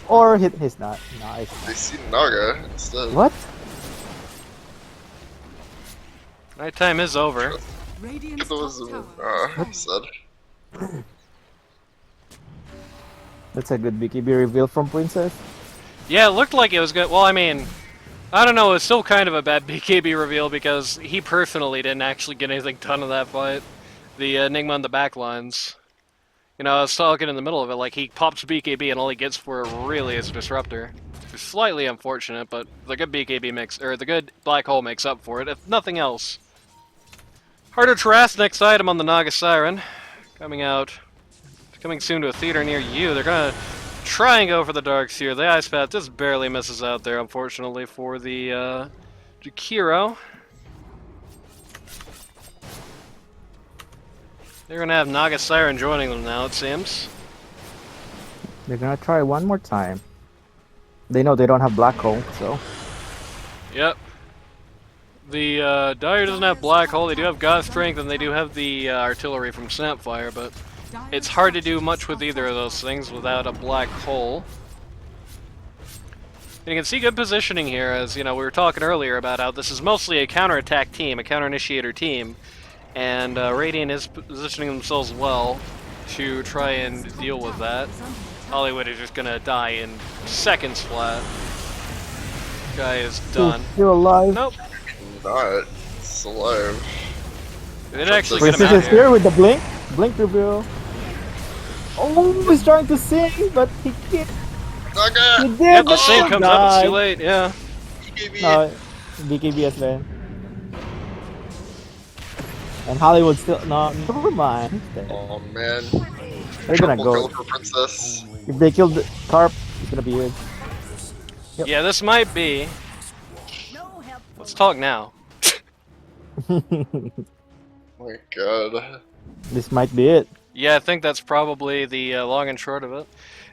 Speaker 3: Or he's not. No, he's
Speaker 2: they
Speaker 3: not.
Speaker 2: see Naga instead.
Speaker 3: What?
Speaker 1: Nighttime is over.
Speaker 4: Radiant's
Speaker 2: That was
Speaker 4: top tower is
Speaker 2: sad.
Speaker 3: That's a good BKB reveal from Princess.
Speaker 1: Yeah, it looked like it was good. Well, I mean, I don't know. It's still kind of a bad BKB reveal because he personally didn't actually get anything done in that fight. The Enigma on the back lines. You know, I was talking in the middle of it, like he pops BKB and all he gets for it really is a disruptor. It's slightly unfortunate, but the good BKB makes, or the good black hole makes up for it, if nothing else. Harder Trask, next item on the Naga Siren. Coming soon to a theater near you. They're gonna try and go for the Darkseer. The Ice Path just barely misses out there, unfortunately, for the Jakiro. They're gonna have Naga Siren joining them now, it seems.
Speaker 3: They're gonna try one more time. They know they don't have Black Hole, so.
Speaker 1: Yep. The Dire doesn't have Black Hole, they do have God Strength, and they do have the artillery from Snapfire, but it's hard to do much with either of those things without a Black Hole. And you can see good positioning here, as you know, we were talking earlier about how this is mostly a counterattack team, a counter-initiator team, and Radiant is positioning themselves well to try and deal with that. Hollywood is just gonna die in seconds flat. Guy is done.
Speaker 3: Still alive.
Speaker 1: Nope.
Speaker 2: Not. It's alive.
Speaker 1: They did actually get him
Speaker 3: Princess
Speaker 1: out
Speaker 3: is
Speaker 1: here.
Speaker 3: here with the blink. Blink reveal. Oh, he's trying to sing, but he can't.
Speaker 2: Naga!
Speaker 3: He did.
Speaker 1: Yep, the same comes up, it's
Speaker 3: died.
Speaker 1: too late, yeah.
Speaker 2: BKB!
Speaker 3: No, BKBS man. And Hollywood still no. Never mind. He's dead.
Speaker 2: Oh man.
Speaker 3: They're gonna
Speaker 2: Triple
Speaker 3: go.
Speaker 2: kill for Princess.
Speaker 3: If they kill the Carp, it's gonna be good. Yep.
Speaker 1: Yeah, this might be. Let's talk now.
Speaker 2: My god.
Speaker 3: This might be it.
Speaker 1: Yeah, I think that's probably the long and short of it.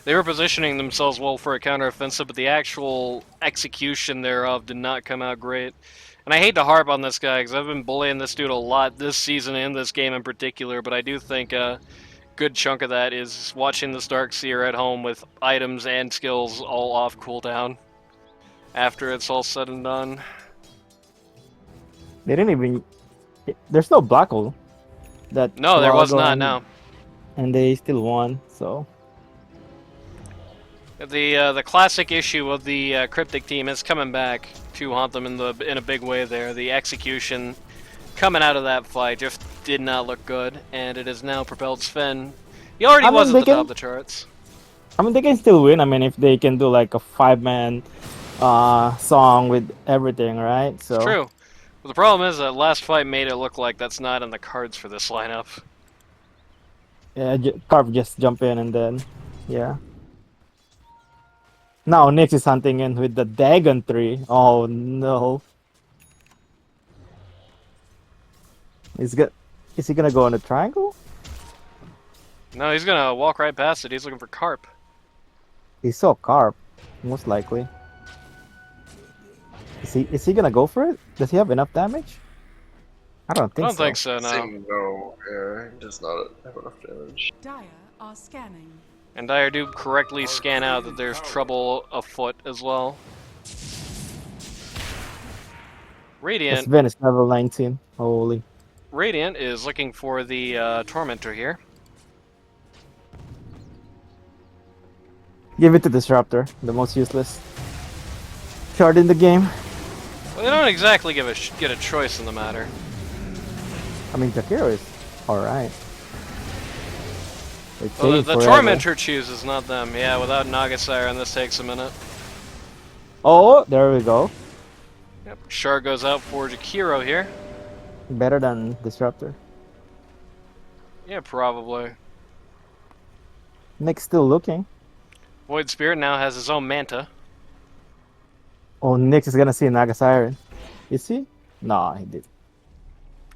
Speaker 1: They were positioning themselves well for a counteroffensive, but the actual execution thereof did not come out great. And I hate to harp on this guy, because I've been bullying this dude a lot this season and this game in particular, but I do think a good chunk of that is watching this Darkseer at home with items and skills all off cooldown after it's all said and done.
Speaker 3: They didn't even. There's no Black Hole. That
Speaker 1: No, there was
Speaker 3: Swallow
Speaker 1: not,
Speaker 3: and-
Speaker 1: no.
Speaker 3: And they still won, so.
Speaker 1: The classic issue of the Cryptic team is coming back to haunt them in a big way there. The execution coming out of that fight just did not look good, and it has now propelled Sven. He already
Speaker 3: I mean,
Speaker 1: was at
Speaker 3: they
Speaker 1: the top
Speaker 3: can-
Speaker 1: of the charts.
Speaker 3: I mean, they can still win. I mean, if they can do like a 5-man song with everything, right? So.
Speaker 1: It's true. But the problem is that last fight made it look like that's not in the cards for this lineup.
Speaker 3: Yeah, Carp just jump in and then, yeah. Now Nyx is hunting in with the Dagon 3. Oh no. Is he gonna go on the triangle?
Speaker 1: No, he's gonna walk right past it. He's looking for Carp.
Speaker 3: He saw Carp, most likely. Is he gonna go for it? Does he have enough damage? I don't
Speaker 1: I
Speaker 3: think
Speaker 1: don't
Speaker 3: so.
Speaker 1: think so, no.
Speaker 2: Saying no. Yeah, he does not have enough damage.
Speaker 4: Dire are scanning.
Speaker 1: And Dire do correctly scan out that there's trouble afoot as well. Radiant
Speaker 3: Sven is level 19. Holy.
Speaker 1: Radiant is looking for the Tormentor here.
Speaker 3: Give it to Disruptor, the most useless card in the game.
Speaker 1: Well, they don't exactly get a choice in the matter.
Speaker 3: I mean, Jakiro is alright.
Speaker 1: Well, the Tormentor chooses, not them. Yeah, without Naga Siren, this takes a minute.
Speaker 3: Oh, there we go.
Speaker 1: Yep, Shard goes out for Jakiro here.
Speaker 3: Better than Disruptor.
Speaker 1: Yeah, probably.
Speaker 3: Nick's still looking.
Speaker 1: Void Spirit now has his own Manta.
Speaker 3: Oh, Nyx is gonna see Naga Siren. Is he? Nah, he did.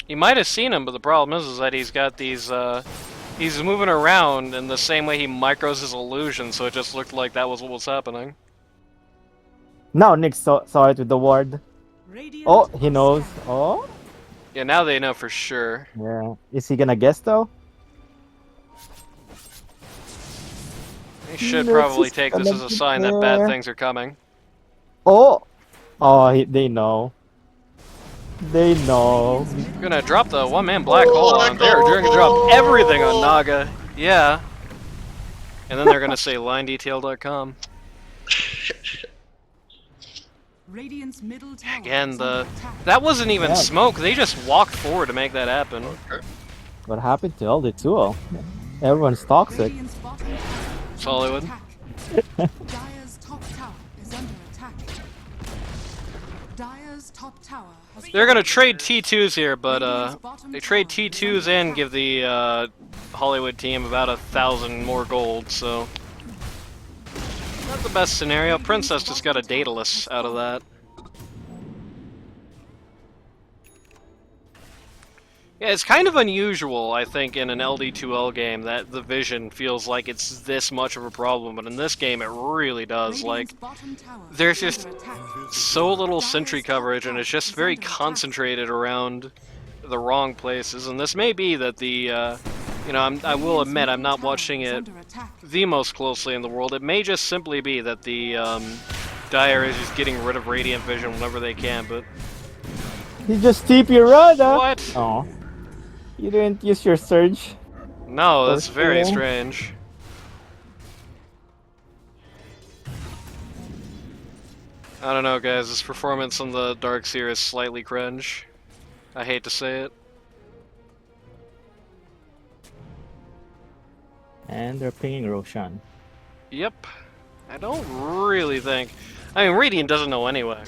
Speaker 1: You might have seen him, but the problem is that he's got these, he's moving around in the same way he micros his illusion, so it just looked like that was what was happening.
Speaker 3: Now Nick saw it with the ward.
Speaker 4: Radiant
Speaker 3: Oh, he
Speaker 4: are
Speaker 3: knows.
Speaker 4: scanning.
Speaker 3: Oh,
Speaker 1: Yeah, now they know for sure.
Speaker 3: yeah. Is he gonna guess though?
Speaker 1: He should
Speaker 3: Nexus
Speaker 1: probably take this
Speaker 3: gonna
Speaker 1: as a
Speaker 3: be
Speaker 1: sign that bad
Speaker 3: there.
Speaker 1: things are coming.
Speaker 3: Oh, oh, they know. They know.
Speaker 1: We're gonna drop the one-man black hole on there. They're gonna drop everything on Naga. Yeah. And then they're gonna say linedetail.com.
Speaker 4: Radiant's middle tower
Speaker 1: Again,
Speaker 4: is under attack.
Speaker 1: that wasn't even
Speaker 3: Yeah.
Speaker 1: smoke. They just walked forward to make that happen.
Speaker 2: Okay.
Speaker 3: What happened to LD2? Everyone's toxic.
Speaker 4: Radiant's bottom tower is
Speaker 1: It's Hollywood.
Speaker 4: under attack. Dire's top tower is under attack. Dire's top tower has
Speaker 1: They're gonna
Speaker 4: fallen.
Speaker 1: trade T2s here, but
Speaker 4: Radiant's bottom
Speaker 1: they trade
Speaker 4: tower is
Speaker 1: T2s
Speaker 4: under
Speaker 1: and
Speaker 4: attack.
Speaker 1: give the Hollywood team about 1,000 more gold. So not the best scenario. Princess just got a Daedalus out of that. Yeah, it's kind of unusual, I think, in an LD2L game that the vision feels like it's this much of a problem, but in this game it really does. Like,
Speaker 4: Radiant's bottom tower
Speaker 1: there's
Speaker 4: is
Speaker 1: just
Speaker 4: under attack.
Speaker 1: so little sentry
Speaker 4: Dire's top
Speaker 1: coverage, and
Speaker 4: tower
Speaker 1: it's just
Speaker 4: is
Speaker 1: very
Speaker 4: under attack.
Speaker 1: concentrated around the wrong places. And this may be that the, you know, I will
Speaker 4: Radiant's
Speaker 1: admit I'm
Speaker 4: middle
Speaker 1: not
Speaker 4: tower
Speaker 1: watching
Speaker 4: is
Speaker 1: it
Speaker 4: under attack.
Speaker 1: the most closely in the world. It may just simply be that the Dire is just getting rid of Radiant Vision whenever they can, but
Speaker 3: You just TP run, huh?
Speaker 1: what?
Speaker 3: Oh. You didn't use your surge.
Speaker 1: No, that's very
Speaker 3: Cool.
Speaker 1: strange. I don't know, guys. This performance on the Darkseer is slightly cringe. I hate to say it.
Speaker 3: And they're pinging Roshan.
Speaker 1: Yep. I don't really think... I mean, Radiant doesn't know anyway.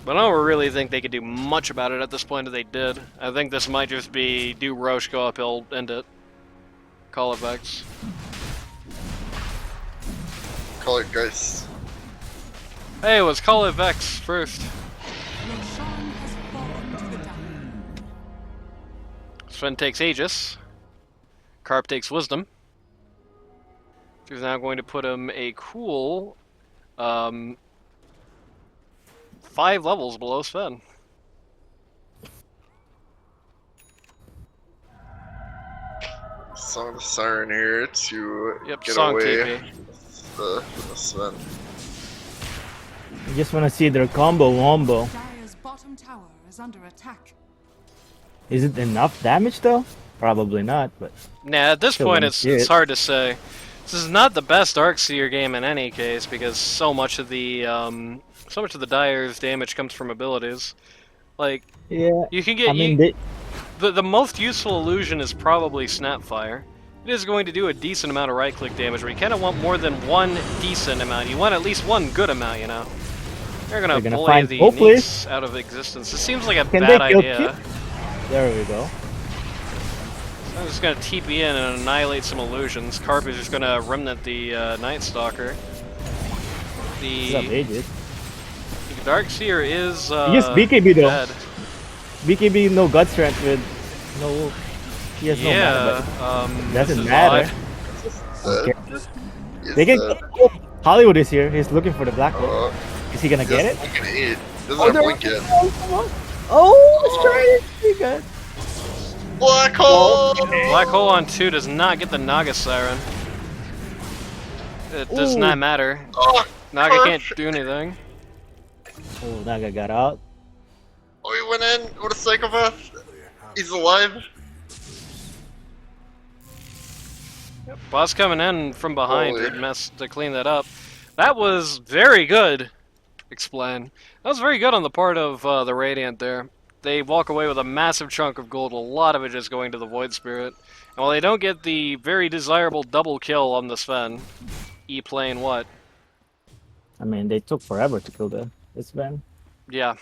Speaker 1: But I don't really think they could do much about it at this point if they did. I think this might just be do Roche go uphill, end it. Call it Vex.
Speaker 2: Call it Geist.
Speaker 1: Hey, let's call it Vex first.
Speaker 4: Roshan has fallen to the Dire.
Speaker 1: Sven takes Aegis. Carp takes Wisdom. She's now going to put him a cool 5 levels below Sven.
Speaker 2: Song of the Siren here to
Speaker 1: Yep,
Speaker 2: get
Speaker 1: song
Speaker 2: away
Speaker 1: TP.
Speaker 2: with the Sven.
Speaker 3: You just want to see their combo wombo.
Speaker 4: Dire's bottom tower is under attack.
Speaker 3: Is it enough damage though? Probably not, but
Speaker 1: Nah, at this
Speaker 3: Still
Speaker 1: point
Speaker 3: wanna
Speaker 1: it's
Speaker 3: see it.
Speaker 1: hard to say. This is not the best Darkseer game in any case because so much of the Dire's damage comes from abilities. Like
Speaker 3: yeah.
Speaker 1: you can get
Speaker 3: I mean,
Speaker 1: the most useful illusion is probably Snapfire. It is going to do a decent amount of right-click damage, but you kind of want more than one decent amount. You want at least one good amount, you know. They're gonna
Speaker 3: They're gonna
Speaker 1: bully
Speaker 3: find
Speaker 1: the
Speaker 3: Hopeless.
Speaker 1: Neeks out of existence. This seems like a
Speaker 3: Can
Speaker 1: bad
Speaker 3: they kill
Speaker 1: idea.
Speaker 3: there we go.
Speaker 1: I'm just gonna TP in and annihilate some illusions. Carp is just gonna remnant the Night Stalker.
Speaker 3: What's up,
Speaker 1: The
Speaker 3: Aegis?
Speaker 1: Darkseer is
Speaker 3: He used BKB though.
Speaker 1: dead.
Speaker 3: BKB no gut strength with no. He has no
Speaker 1: Yeah,
Speaker 3: mana,
Speaker 1: this
Speaker 3: doesn't
Speaker 1: is
Speaker 3: matter.
Speaker 2: Dead.
Speaker 3: Okay.
Speaker 2: He's
Speaker 3: They can.
Speaker 2: dead.
Speaker 3: Hollywood is here. He's looking for the black hole.
Speaker 2: Uh,
Speaker 3: Is he gonna get it?
Speaker 2: Fucking 8. Doesn't
Speaker 3: Oh,
Speaker 2: have
Speaker 3: there
Speaker 2: blink
Speaker 3: we
Speaker 2: yet.
Speaker 3: go. Oh, let's try it. He got.
Speaker 2: Black hole!
Speaker 1: Black hole on 2 does not get the Naga Siren. It does
Speaker 3: Ooh.
Speaker 1: not matter.
Speaker 2: Oh,
Speaker 1: Naga can't
Speaker 2: perfect.
Speaker 1: do anything.
Speaker 3: Oh, Naga got out.
Speaker 2: Oh, he went in. What a psychopath. He's alive.
Speaker 1: Boss coming in from behind
Speaker 2: Holy.
Speaker 1: to clean that up. That was very good. Explain. That was very good on the part of the Radiant there. They walk away with a massive chunk of gold, a lot of it just going to the Void Spirit. And while they don't get the very desirable double kill on the Sven, E playing what?
Speaker 3: I mean, they took forever to kill this man.
Speaker 1: Yeah.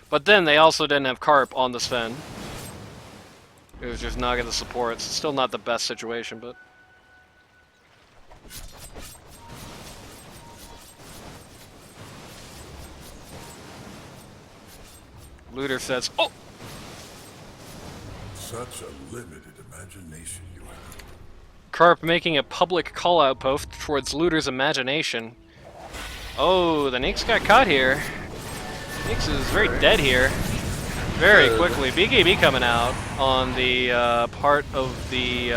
Speaker 1: But then they also didn't have Carp on the Sven. It was just Naga the supports. Still not the best situation, but... Looter says, oh!
Speaker 5: Such a limited imagination you have.
Speaker 1: Carp making a public call-out post towards Looter's imagination. Oh, the Nyx got caught here. Nyx is very dead here. Very quickly. BKB coming out on the part of the...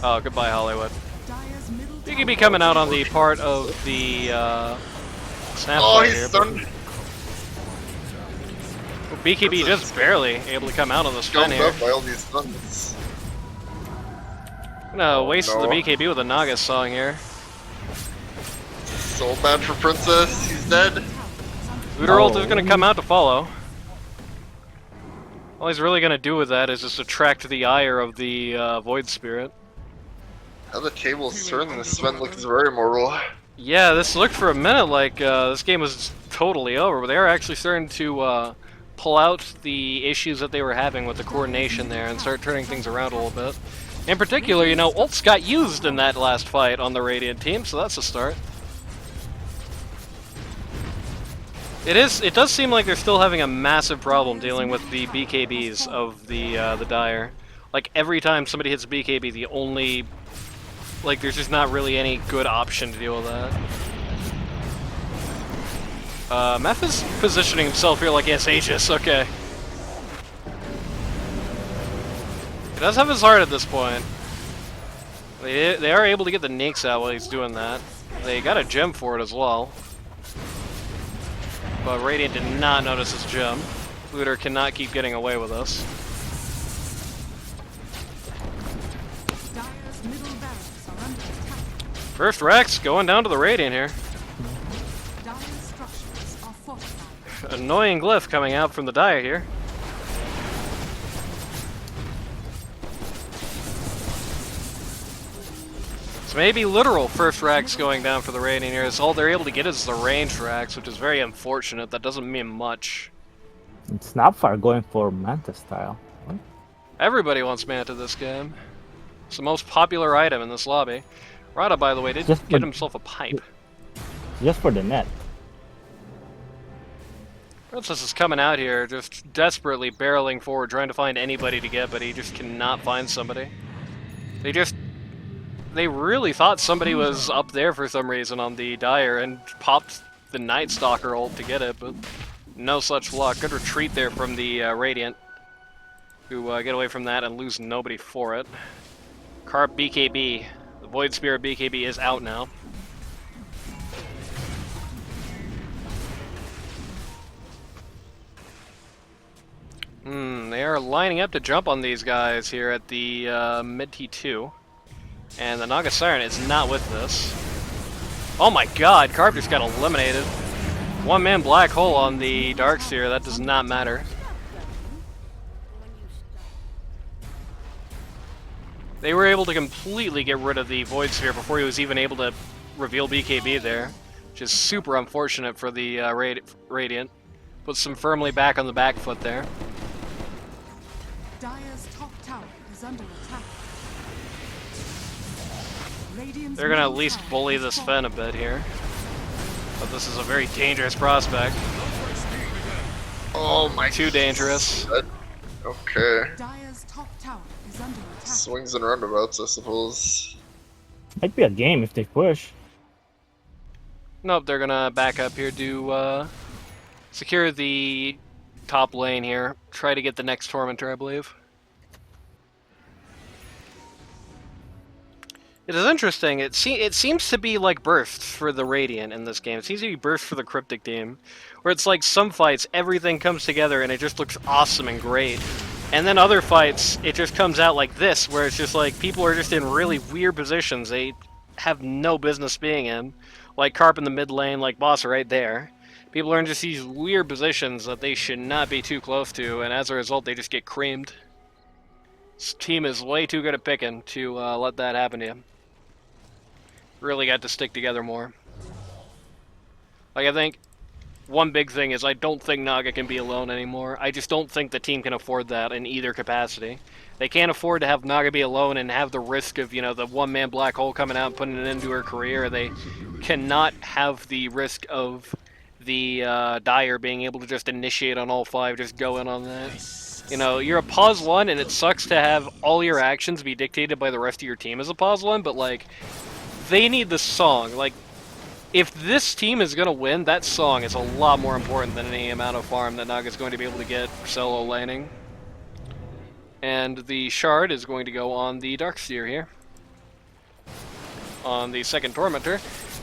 Speaker 1: oh, goodbye, Hollywood.
Speaker 4: Dire's middle
Speaker 1: BKB coming out on the part of the snap
Speaker 2: Oh,
Speaker 1: play
Speaker 2: he's
Speaker 1: here.
Speaker 2: stunned.
Speaker 1: BKB just barely able to come out on the stun
Speaker 2: Jumped
Speaker 1: here.
Speaker 2: up by all these stuns.
Speaker 1: No, wasted
Speaker 2: no.
Speaker 1: the BKB with a Naga song here.
Speaker 2: So bad for Princess. He's dead.
Speaker 1: Looter ult is going to come out to follow. All he's really going to do with that is just attract the ire of the Void Spirit.
Speaker 2: How the tables turn, this Sven looks very mortal.
Speaker 1: Yeah, this looked for a minute like this game was totally over, but they are actually starting to pull out the issues that they were having with the coordination there and start turning things around a little bit. In particular, you know, ults got used in that last fight on the Radiant team, so that's a start. It does seem like they're still having a massive problem dealing with the BKBs of the Dire. Like every time somebody hits a BKB, the only there's just not really any good option to deal with that. Meth is positioning himself here like he has Aegis, okay. He does have his heart at this point. They are able to get the Nyx out while he's doing that. They got a gem for it as well. But Radiant did not notice his gem. Looter cannot keep getting away with us.
Speaker 4: Dire's middle barracks are under attack.
Speaker 1: First Rex going down to the Radiant here.
Speaker 4: Dire's structures are fortified.
Speaker 1: Annoying glyph coming out from the Dire here. So maybe literal first Rex going down for the Radiant here. Is all they're able to get is the ranged Rex, which is very unfortunate. That doesn't mean much.
Speaker 3: It's not far going for Manta style. What?
Speaker 1: Everybody wants Manta this game. It's the most popular item in this lobby. Rada, by the way, did
Speaker 3: Just
Speaker 1: get
Speaker 3: for-
Speaker 1: himself a pipe.
Speaker 3: Just for the net.
Speaker 1: Princess is coming out here, just desperately barreling forward, trying to find anybody to get, but he just cannot find somebody. They really thought somebody was up there for some reason on the Dire and popped the Night Stalker ult to get it, but no such luck. Good retreat there from the Radiant, who get away from that and lose nobody for it. Carp BKB, the Void Spirit BKB is out now. They are lining up to jump on these guys here at the mid T2. And the Naga Siren is not with this. Oh my god, Carp just got eliminated. One-man black hole on the Darkseer, that does not matter. They were able to completely get rid of the Void Sphere before he was even able to reveal BKB there, which is super unfortunate for the Radiant. Puts them firmly back on the back foot there.
Speaker 4: Dire's top tower is under attack. Radiant's
Speaker 1: They're gonna at
Speaker 4: middle
Speaker 1: least
Speaker 4: tower
Speaker 1: bully
Speaker 4: is
Speaker 1: this
Speaker 4: falling.
Speaker 1: Fen a bit here. But this is a very dangerous prospect.
Speaker 2: Oh my.
Speaker 1: Too dangerous.
Speaker 2: Okay.
Speaker 4: Dire's top tower is under attack.
Speaker 2: Swings and roundabouts, I suppose.
Speaker 3: Might be a game if they push.
Speaker 1: Nope, they're gonna back up here to secure the top lane here. Try to get the next Tormentor, I believe. It is interesting. It seems to be like bursts for the Radiant in this game. It seems to be bursts for the Cryptic team, where it's like some fights everything comes together and it just looks awesome and great, and then other fights it just comes out like this, where it's just like people are just in really weird positions they have no business being in, like Carp in the mid lane, like Boss right there. People are in just these weird positions that they should not be too close to, and as a result they just get creamed. This team is way too good at picking to let that happen to you. Really got to stick together more. Like, I think one big thing is I don't think Naga can be alone anymore. I just don't think the team can afford that in either capacity. They can't afford to have Naga be alone and have the risk of, you know, the one-man black hole coming out and putting it into her career. They cannot have the risk of the Dire being able to just initiate on all five, just go in on that. You know, you're a pause 1, and it sucks to have all your actions be dictated by the rest of your team as a pause 1, but, like, they need the song. Like, if this team is going to win, that song is a lot more important than any amount of farm that Naga's going to be able to get for solo laning. And the shard is going to go on the Darkseer here. On the second Tormentor.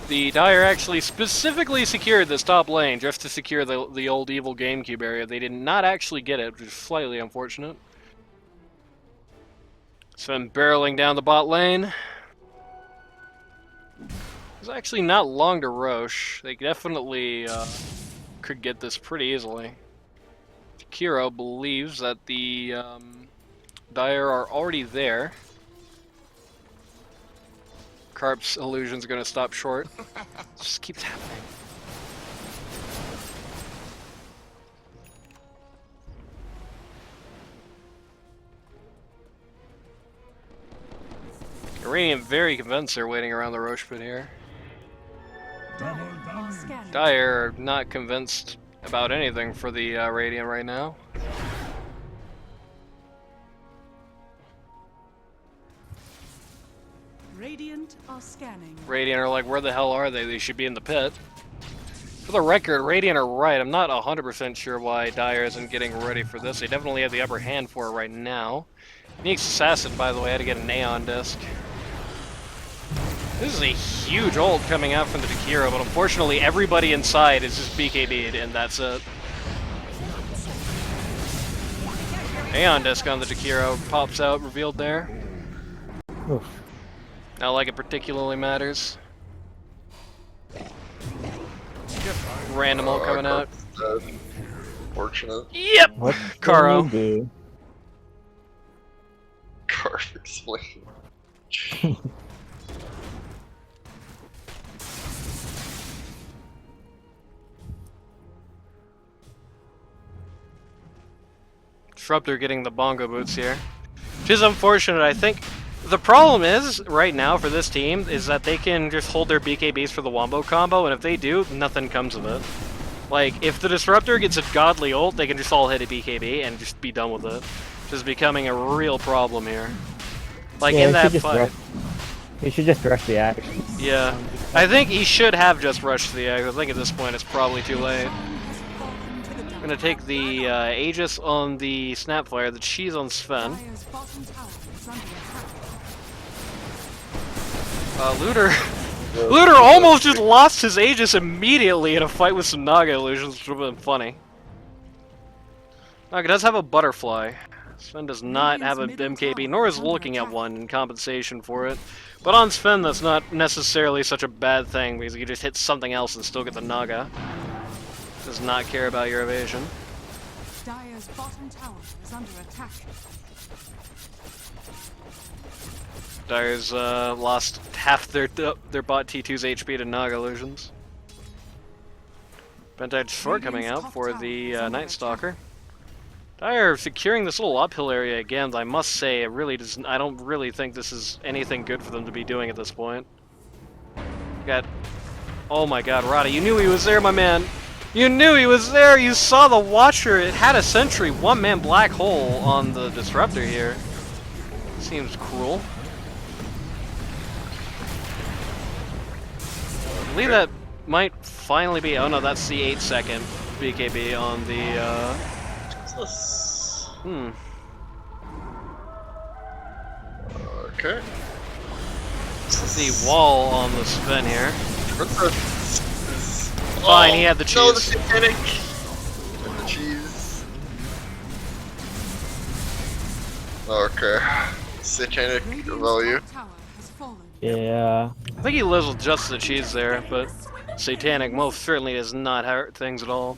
Speaker 1: The Dire actually specifically secured this top lane just to secure the old evil GameCube area. They did not actually get it, which is slightly unfortunate. Sven barreling down the bot lane. It's actually not long to Roche. They definitely could get this pretty easily. Kiro believes that the Dire are already there. Carp's illusion's gonna stop short. It just keeps happening. Iranian very convinced they're waiting around the Roche pit here.
Speaker 4: Scanning.
Speaker 1: Dire not convinced about anything for the Radiant right now.
Speaker 4: Radiant are scanning.
Speaker 1: Radiant are like, where the hell are they? They should be in the pit. For the record, Radiant are right. I'm not 100% sure why Dire isn't getting ready for this. They definitely have the upper hand for it right now. Neek's Assassin, by the way, had to get an Aeon disc. This is a huge ult coming out from the Takiro, but unfortunately everybody inside is just BKB'd, and that's it. Aeon disc on the Takiro pops out, revealed there.
Speaker 3: Oof.
Speaker 1: Not like it particularly matters. Random ult coming out.
Speaker 2: Fortunate.
Speaker 1: Yep!
Speaker 3: What
Speaker 1: Karo.
Speaker 3: can you do?
Speaker 2: Carp explain.
Speaker 1: Disruptor getting the bongo boots here. Which is unfortunate, I think. The problem is, right now for this team, is that they can just hold their BKBs for the Wombo combo, and if they do, nothing comes of it. Like, if the Disruptor gets a godly ult, they can just all hit a BKB and just be done with it. Which is becoming a real problem here. Like,
Speaker 3: Yeah,
Speaker 1: in that
Speaker 3: he should just
Speaker 1: fight.
Speaker 3: rush- He should just rush the action.
Speaker 1: Yeah. I think he should have just rushed the egg. I think at this point it's probably too late. I'm gonna take the Aegis on the Snapfire, the cheese on Sven.
Speaker 4: Dire's bottom tower is under attack.
Speaker 1: Looter. Looter almost just lost his Aegis immediately in a fight with some Naga illusions, which would have been funny. Naga does have a butterfly. Sven does not have a MKB, nor is looking at one in compensation for it. But on Sven, that's not necessarily such a bad thing, because you can just hit something else and still get the Naga. Does not care about your evasion.
Speaker 4: Dire's bottom tower is under attack.
Speaker 1: Dire's lost half their bot T2's HP to Naga illusions. Pentide Sword coming out for the Night Stalker. Dire securing this little uphill area again. I must say, it really doesn't. I don't really think this is anything good for them to be doing at this point. Got. Oh my God, Rada! You knew he was there, my man. You knew he was there. You saw the Watcher. It had a sentry, one-man black hole on the Disruptor here. Seems cruel. I believe that might finally be. Oh no, that's the 8-second BKB on the.
Speaker 2: Okay.
Speaker 1: The wall on the Sven here.
Speaker 2: Fine,
Speaker 1: Fine, he had the
Speaker 2: No, the
Speaker 1: cheese.
Speaker 2: satanic. And the cheese. Okay. Satanic value.
Speaker 4: Top tower has fallen.
Speaker 3: Yeah.
Speaker 1: I think he lives with just the cheese there, but Satanic most certainly does not hurt things at all.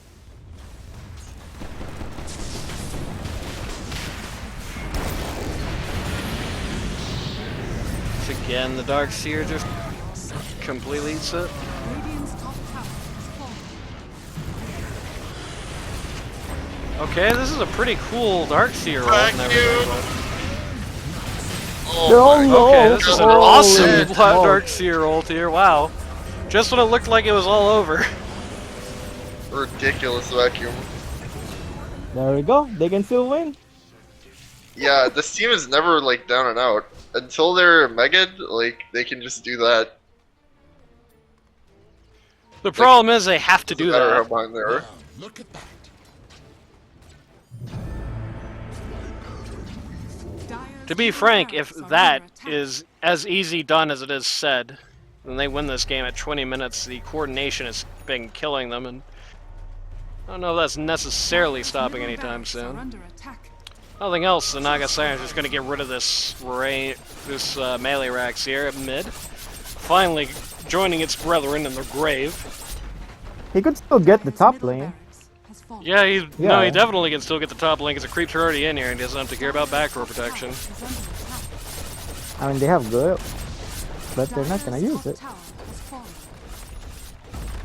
Speaker 1: Once again, the Darkseer just completely eats it.
Speaker 4: Radiant's top tower has fallen.
Speaker 1: Okay, this is a pretty cool Darkseer roll.
Speaker 2: Thank
Speaker 1: and
Speaker 2: you.
Speaker 1: everything,
Speaker 3: They're all
Speaker 1: but-
Speaker 3: low.
Speaker 1: Okay, this is an
Speaker 3: Holy
Speaker 1: awesome
Speaker 3: smoke.
Speaker 1: Darkseer roll here. Wow. Just when it looked like it was all over.
Speaker 2: Ridiculous vacuum.
Speaker 3: There we go. They can still win.
Speaker 2: Yeah, this team is never like down and out until they're Megad. Like they can just do that.
Speaker 1: The problem is they have to
Speaker 2: Doesn't
Speaker 1: do
Speaker 2: matter how
Speaker 1: that.
Speaker 2: behind they are.
Speaker 5: Wow, look at that.
Speaker 4: Dire's
Speaker 1: To be
Speaker 4: middle
Speaker 1: frank, if
Speaker 4: barracks are
Speaker 1: that
Speaker 4: under attack.
Speaker 1: is as easy done as it is said, then they win this game at 20 minutes. The coordination has been killing them, and I don't know if that's necessarily
Speaker 4: Dire's
Speaker 1: stopping
Speaker 4: middle
Speaker 1: anytime
Speaker 4: barracks are
Speaker 1: soon.
Speaker 4: under attack.
Speaker 1: Nothing else, the Naga Siren's just gonna get rid of this melee Rax here at mid. Finally joining its brethren in the grave.
Speaker 3: He could still get the
Speaker 4: Dire's
Speaker 3: top
Speaker 4: middle
Speaker 3: lane.
Speaker 4: barracks has fallen.
Speaker 1: Yeah, no, he
Speaker 3: Yeah.
Speaker 1: definitely can still get the top lane because the creeps are already in here and he doesn't have to care about backdoor protection.
Speaker 4: Is under attack.
Speaker 3: I mean, they have good, but they're not gonna
Speaker 4: Dire's
Speaker 3: use
Speaker 4: top
Speaker 3: it.
Speaker 4: tower has fallen.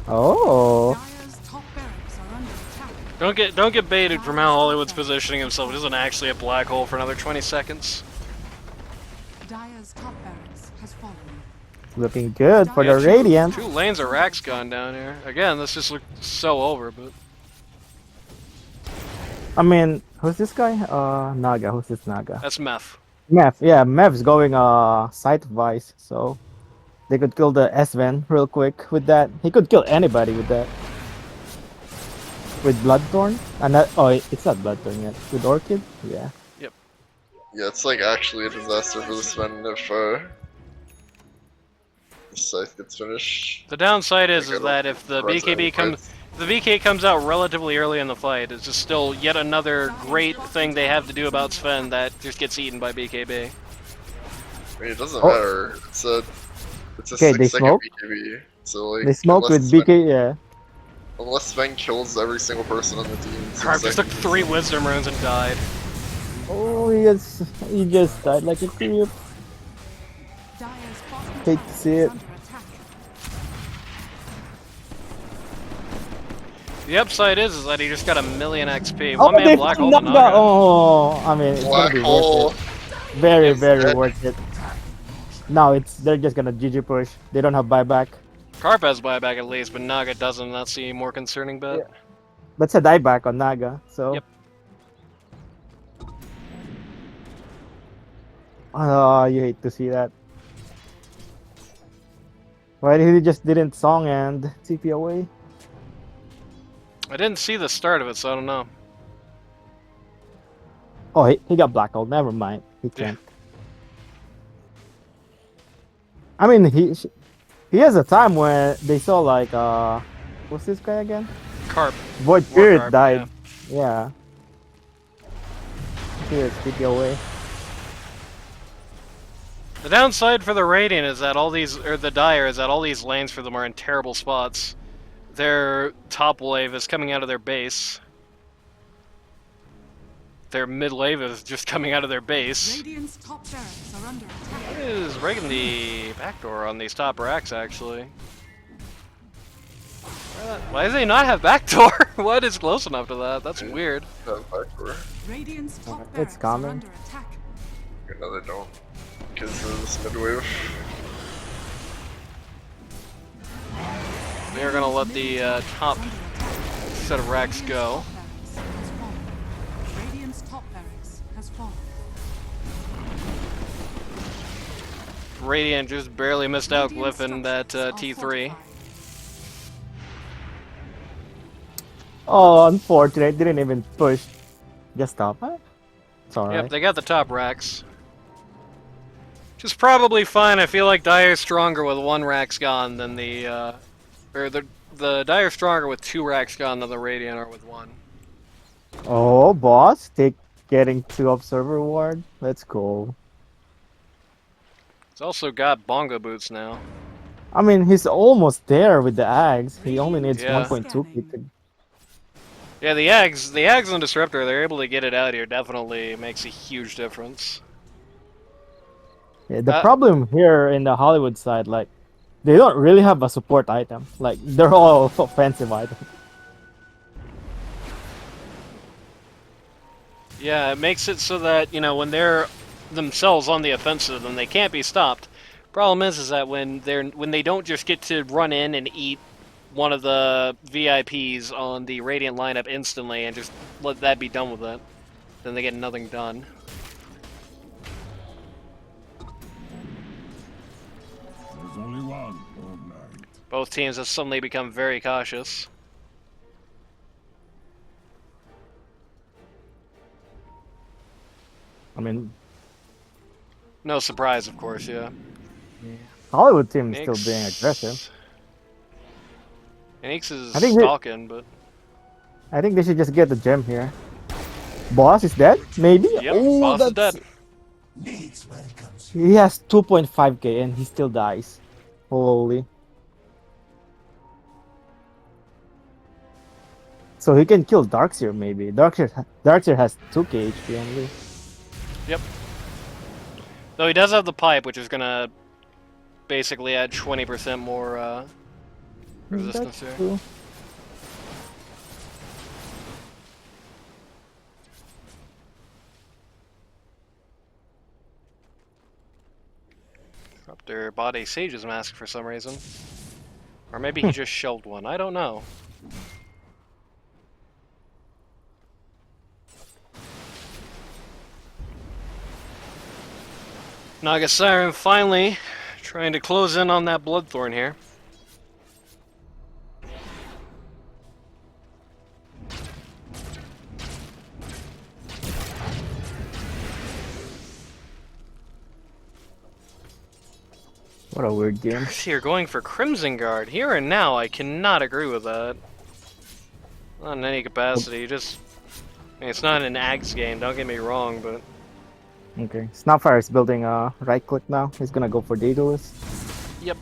Speaker 3: Oh,
Speaker 4: Dire's top barracks are under attack.
Speaker 1: Don't get baited from how Hollywood's positioning himself. It isn't actually a black hole for another 20 seconds.
Speaker 4: Dire's top barracks has fallen.
Speaker 3: looking good for
Speaker 1: Yeah,
Speaker 3: the Radiant.
Speaker 1: Two lanes of Rax gone down here. Again, this just looks so over, but
Speaker 3: I mean, who's this guy? Naga. Who's this Naga?
Speaker 1: that's meth.
Speaker 3: Mev. Yeah, Mev's going Sight of Vice, so they could kill the S-Ven real quick with that. He could kill anybody with that. With Bloodthorn? And that, oh, it's not Bloodthorn yet. With Orchid? Yeah.
Speaker 2: Yeah, it's like actually a disaster for this man if the scythe gets finished.
Speaker 1: The downside is
Speaker 2: Like, I
Speaker 1: that
Speaker 2: don't
Speaker 1: if the
Speaker 2: realize
Speaker 1: BKB
Speaker 2: that
Speaker 1: comes, the BK comes out relatively early in the fight, it's just still yet another great thing they have to do about Sven that just gets eaten by BKB.
Speaker 2: I mean, it doesn't
Speaker 3: Oh.
Speaker 2: matter. It's a
Speaker 3: Okay, they
Speaker 2: 6-second
Speaker 3: smoke?
Speaker 2: BKB. So like
Speaker 3: They smoke
Speaker 2: unless
Speaker 3: with
Speaker 2: Sven-
Speaker 3: BK, yeah.
Speaker 2: Unless Sven kills every single person on the team. in 6
Speaker 1: Carp just took
Speaker 2: seconds.
Speaker 1: 3 wisdom runes and died.
Speaker 3: Oh, he just died like a creep.
Speaker 4: Dire's bottom
Speaker 3: Hate
Speaker 4: tower
Speaker 3: to see
Speaker 4: is
Speaker 3: it.
Speaker 4: under attack.
Speaker 1: The upside is that he just got a million XP.
Speaker 3: Oh,
Speaker 1: One man
Speaker 3: they
Speaker 1: black
Speaker 3: found
Speaker 1: hole to
Speaker 3: Naga!
Speaker 1: Naga.
Speaker 3: Oh, I mean, it's
Speaker 2: Black
Speaker 3: gonna be
Speaker 2: hole.
Speaker 3: worth it. Very,
Speaker 2: is
Speaker 3: very
Speaker 2: dead.
Speaker 3: worth it. Now they're just gonna GG push. They don't have buyback.
Speaker 1: Carp has buyback at least, but Naga doesn't. That's the more concerning bit.
Speaker 3: Yeah. That's a dieback on Naga, so.
Speaker 1: Yep.
Speaker 3: Oh, you hate to see that. Why did he just didn't song and TP away?
Speaker 1: I didn't see the start of it, so I don't know.
Speaker 3: Oh, he got black hole. Never mind. He
Speaker 1: Yeah.
Speaker 3: can't. I mean, he has a time when they saw like what's this guy again?
Speaker 1: Carp.
Speaker 3: Void
Speaker 1: War
Speaker 3: Spirit
Speaker 1: Carp,
Speaker 3: died. Yeah. Here, TP away.
Speaker 1: The downside for the Radiant is that all these, or the Dire, is that all these lanes for them are in terrible spots. Their top wave is coming out of their base. Their mid wave is just coming out of their base.
Speaker 4: Radiant's top barracks are under attack.
Speaker 1: What is breaking the backdoor on these top racks, actually? Why does they not have backdoor? What is close enough to that? That's weird.
Speaker 2: Backdoor.
Speaker 4: Radiant's top
Speaker 3: It's
Speaker 4: barracks are
Speaker 3: coming.
Speaker 4: under attack.
Speaker 2: No, they don't. Because of this mid wave.
Speaker 1: They're gonna let the top
Speaker 4: Under attack.
Speaker 1: set of racks go.
Speaker 4: Radiant's top barracks has fallen.
Speaker 1: Radiant just barely missed out
Speaker 4: Radiant's
Speaker 1: glyphing that
Speaker 4: structures are
Speaker 1: T3.
Speaker 4: fortified.
Speaker 3: Oh, unfortunate. Didn't even push. Just stop. Huh? It's alright.
Speaker 1: Yep, they got the top racks. Which is probably fine. I feel like Dire's stronger with 1 racks gone than the Dire's stronger with 2 racks gone than the Radiant are with 1.
Speaker 3: Oh, boss, getting 2 observer reward. Let's go.
Speaker 1: It's also got bongo boots now.
Speaker 3: I mean, he's almost there with the Ags. He only needs
Speaker 1: Yeah.
Speaker 3: 1.2 to
Speaker 1: Yeah, the Ags and Disruptor, they're able to get it out here. Definitely makes a huge difference.
Speaker 3: Yeah, the problem here in the Hollywood side, like, they don't really have a support item. Like, they're all offensive items.
Speaker 1: Yeah, it makes it so that, you know, when they're themselves on the offensive, then they can't be stopped. Problem is that when they don't just get to run in and eat one of the VIPs on the Radiant lineup instantly and just let that be done with it, then they get nothing done.
Speaker 5: only one, old knight.
Speaker 1: Both teams have suddenly become very cautious.
Speaker 3: I mean,
Speaker 1: No surprise, of course, yeah.
Speaker 3: Hollywood team is still being aggressive.
Speaker 1: Nix is
Speaker 3: I think they-
Speaker 1: stalking, but
Speaker 3: I think they should just get the gem here. Boss is dead? Maybe?
Speaker 1: yep,
Speaker 3: Oh,
Speaker 1: boss is
Speaker 3: that's...
Speaker 1: dead.
Speaker 5: Needs welcomes.
Speaker 3: He has 2.5k and he still dies. Holy. So he can kill Darkseer maybe. Darkseer has 2k HP only.
Speaker 1: Yep. Though he does have the pipe, which is gonna basically add 20% more resistance
Speaker 3: That's
Speaker 1: here.
Speaker 3: true.
Speaker 1: Disruptor bought a Sage's Mask for some reason. Or maybe he just shelved one, I don't know. Naga Siren finally trying to close in on that Bloodthorn here.
Speaker 3: What a weird game.
Speaker 1: Here, going for Crimson Guard. Here and now, I cannot agree with that. Not in any capacity, just... I mean, it's not an Ags game, don't get me wrong, but...
Speaker 3: Okay. Snapfire is building a right click now. He's gonna go for Daedalus.
Speaker 1: Yep.